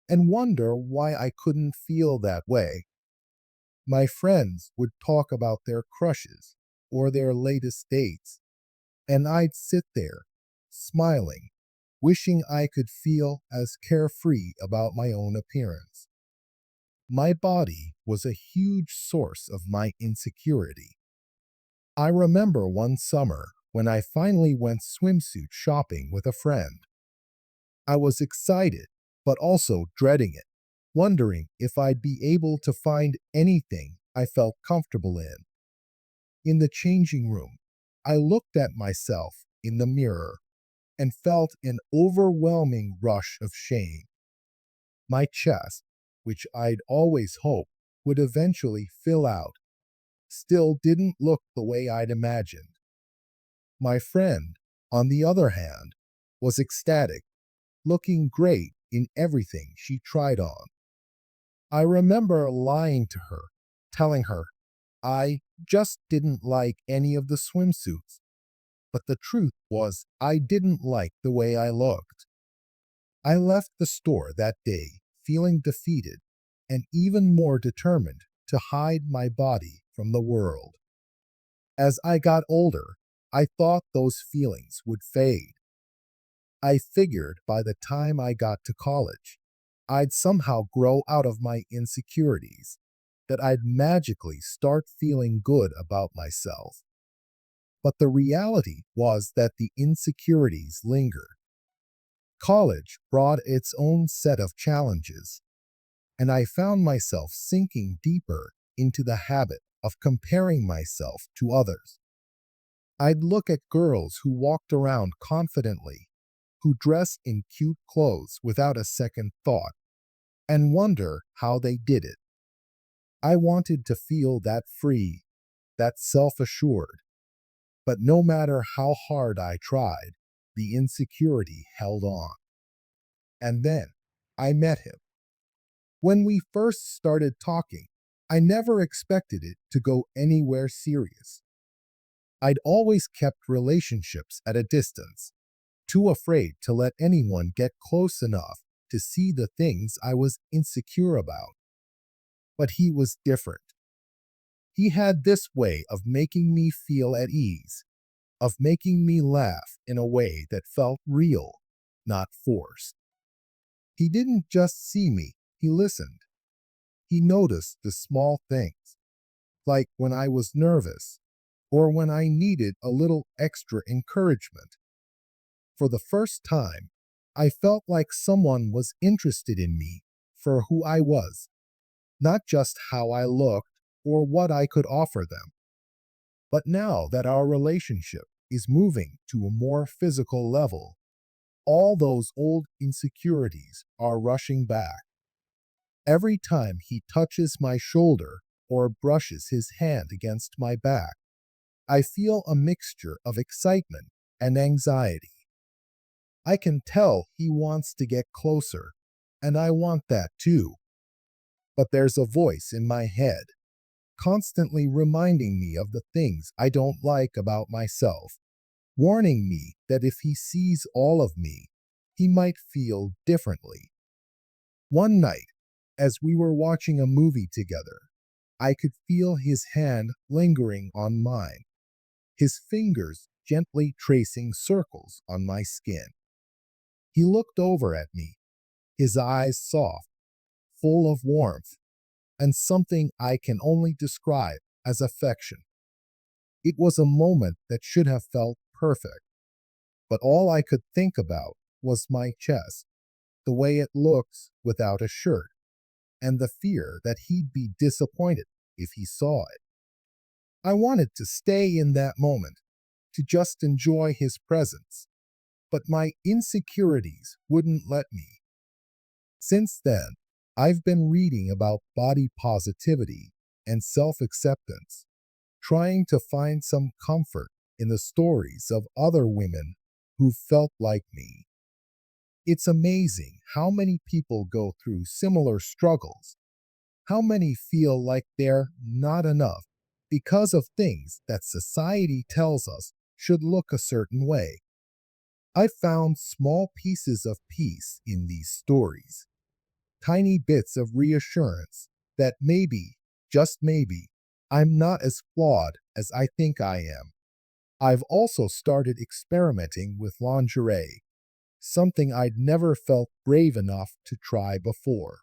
and wonder why I couldn't feel that way. My friends would talk about their crushes or their latest dates, and I'd sit there, smiling, wishing I could feel as carefree about my own appearance. My body was a huge source of my insecurity. I remember one summer when I finally went swimsuit shopping with a friend. I was excited, but also dreading it, wondering if I'd be able to find anything I felt comfortable in. In the changing room, I looked at myself in the mirror and felt an overwhelming rush of shame. My chest, which I'd always hoped would eventually fill out, still didn't look the way I'd imagined. My friend, on the other hand, was ecstatic, looking great in everything she tried on. I remember lying to her, telling her I just didn't like any of the swimsuits, but the truth was I didn't like the way I looked. I left the store that day feeling defeated and even more determined to hide my body from the world. As I got older, I thought those feelings would fade. I figured by the time I got to college, I'd somehow grow out of my insecurities, that I'd magically start feeling good about myself. But the reality was that the insecurities lingered. College brought its own set of challenges, and I found myself sinking deeper into the habit of comparing myself to others. I'd look at girls who walked around confidently, who dressed in cute clothes without a second thought, and wonder how they did it. I wanted to feel that free, that self assured, but no matter how hard I tried, the insecurity held on. And then I met him. When we first started talking, I never expected it to go anywhere serious. I'd always kept relationships at a distance, too afraid to let anyone get close enough to see the things I was insecure about. But he was different. He had this way of making me feel at ease, of making me laugh in a way that felt real, not forced. He didn't just see me, he listened. He noticed the small things, like when I was nervous or when I needed a little extra encouragement. For the first time, I felt like someone was interested in me for who I was, not just how I looked or what I could offer them. But now that our relationship is moving to a more physical level, all those old insecurities are rushing back. Every time he touches my shoulder or brushes his hand against my back, I feel a mixture of excitement and anxiety. I can tell he wants to get closer, and I want that too. But there's a voice in my head, constantly reminding me of the things I don't like about myself, warning me that if he sees all of me, he might feel differently. One night, as we were watching a movie together, I could feel his hand lingering on mine, his fingers gently tracing circles on my skin. He looked over at me, his eyes soft, full of warmth, and something I can only describe as affection. It was a moment that should have felt perfect, but all I could think about was my chest, the way it looks without a shirt, and the fear that he'd be disappointed if he saw it. I wanted to stay in that moment, to just enjoy his presence, but my insecurities wouldn't let me. Since then, I've been reading about body positivity and self acceptance, trying to find some comfort in the stories of other women who felt like me. It's amazing how many people go through similar struggles, how many feel like they're not enough because of things that society tells us should look a certain way. I found small pieces of peace in these stories, tiny bits of reassurance that maybe, just maybe, I'm not as flawed as I think I am. I've also started experimenting with lingerie, something I'd never felt brave enough to try before.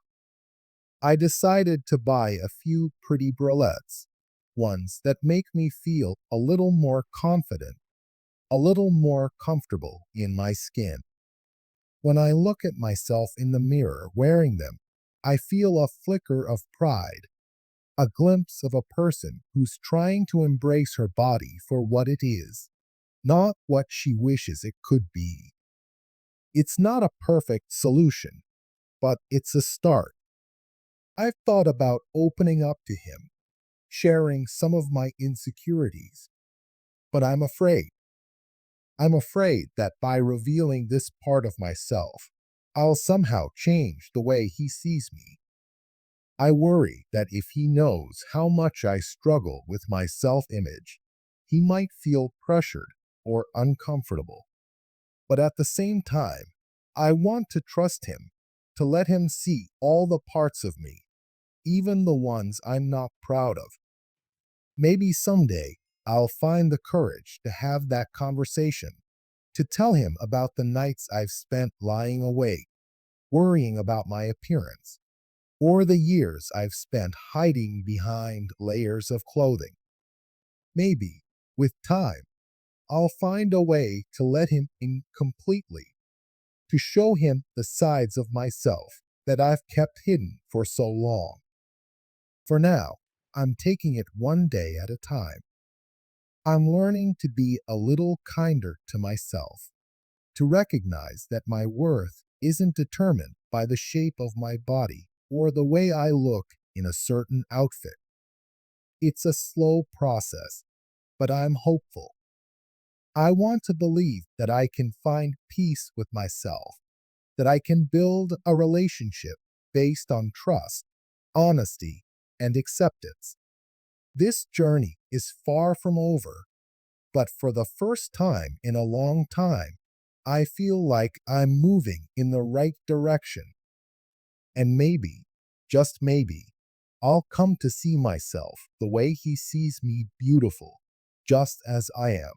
I decided to buy a few pretty bralettes, ones that make me feel a little more confident, a little more comfortable in my skin. When I look at myself in the mirror wearing them, I feel a flicker of pride, a glimpse of a person who's trying to embrace her body for what it is, not what she wishes it could be. It's not a perfect solution, but it's a start. I've thought about opening up to him, sharing some of my insecurities, but I'm afraid. I'm afraid that by revealing this part of myself, I'll somehow change the way he sees me. I worry that if he knows how much I struggle with my self image, he might feel pressured or uncomfortable. But at the same time, I want to trust him, to let him see all the parts of me, even the ones I'm not proud of. Maybe someday I'll find the courage to have that conversation, to tell him about the nights I've spent lying awake, worrying about my appearance, or the years I've spent hiding behind layers of clothing. Maybe, with time, I'll find a way to let him in completely, to show him the sides of myself that I've kept hidden for so long. For now, I'm taking it one day at a time. I'm learning to be a little kinder to myself, to recognize that my worth isn't determined by the shape of my body or the way I look in a certain outfit. It's a slow process, but I'm hopeful. I want to believe that I can find peace with myself, that I can build a relationship based on trust, honesty, and acceptance. This journey is far from over, but for the first time in a long time, I feel like I'm moving in the right direction. And maybe, just maybe, I'll come to see myself the way he sees me, beautiful, just as I am.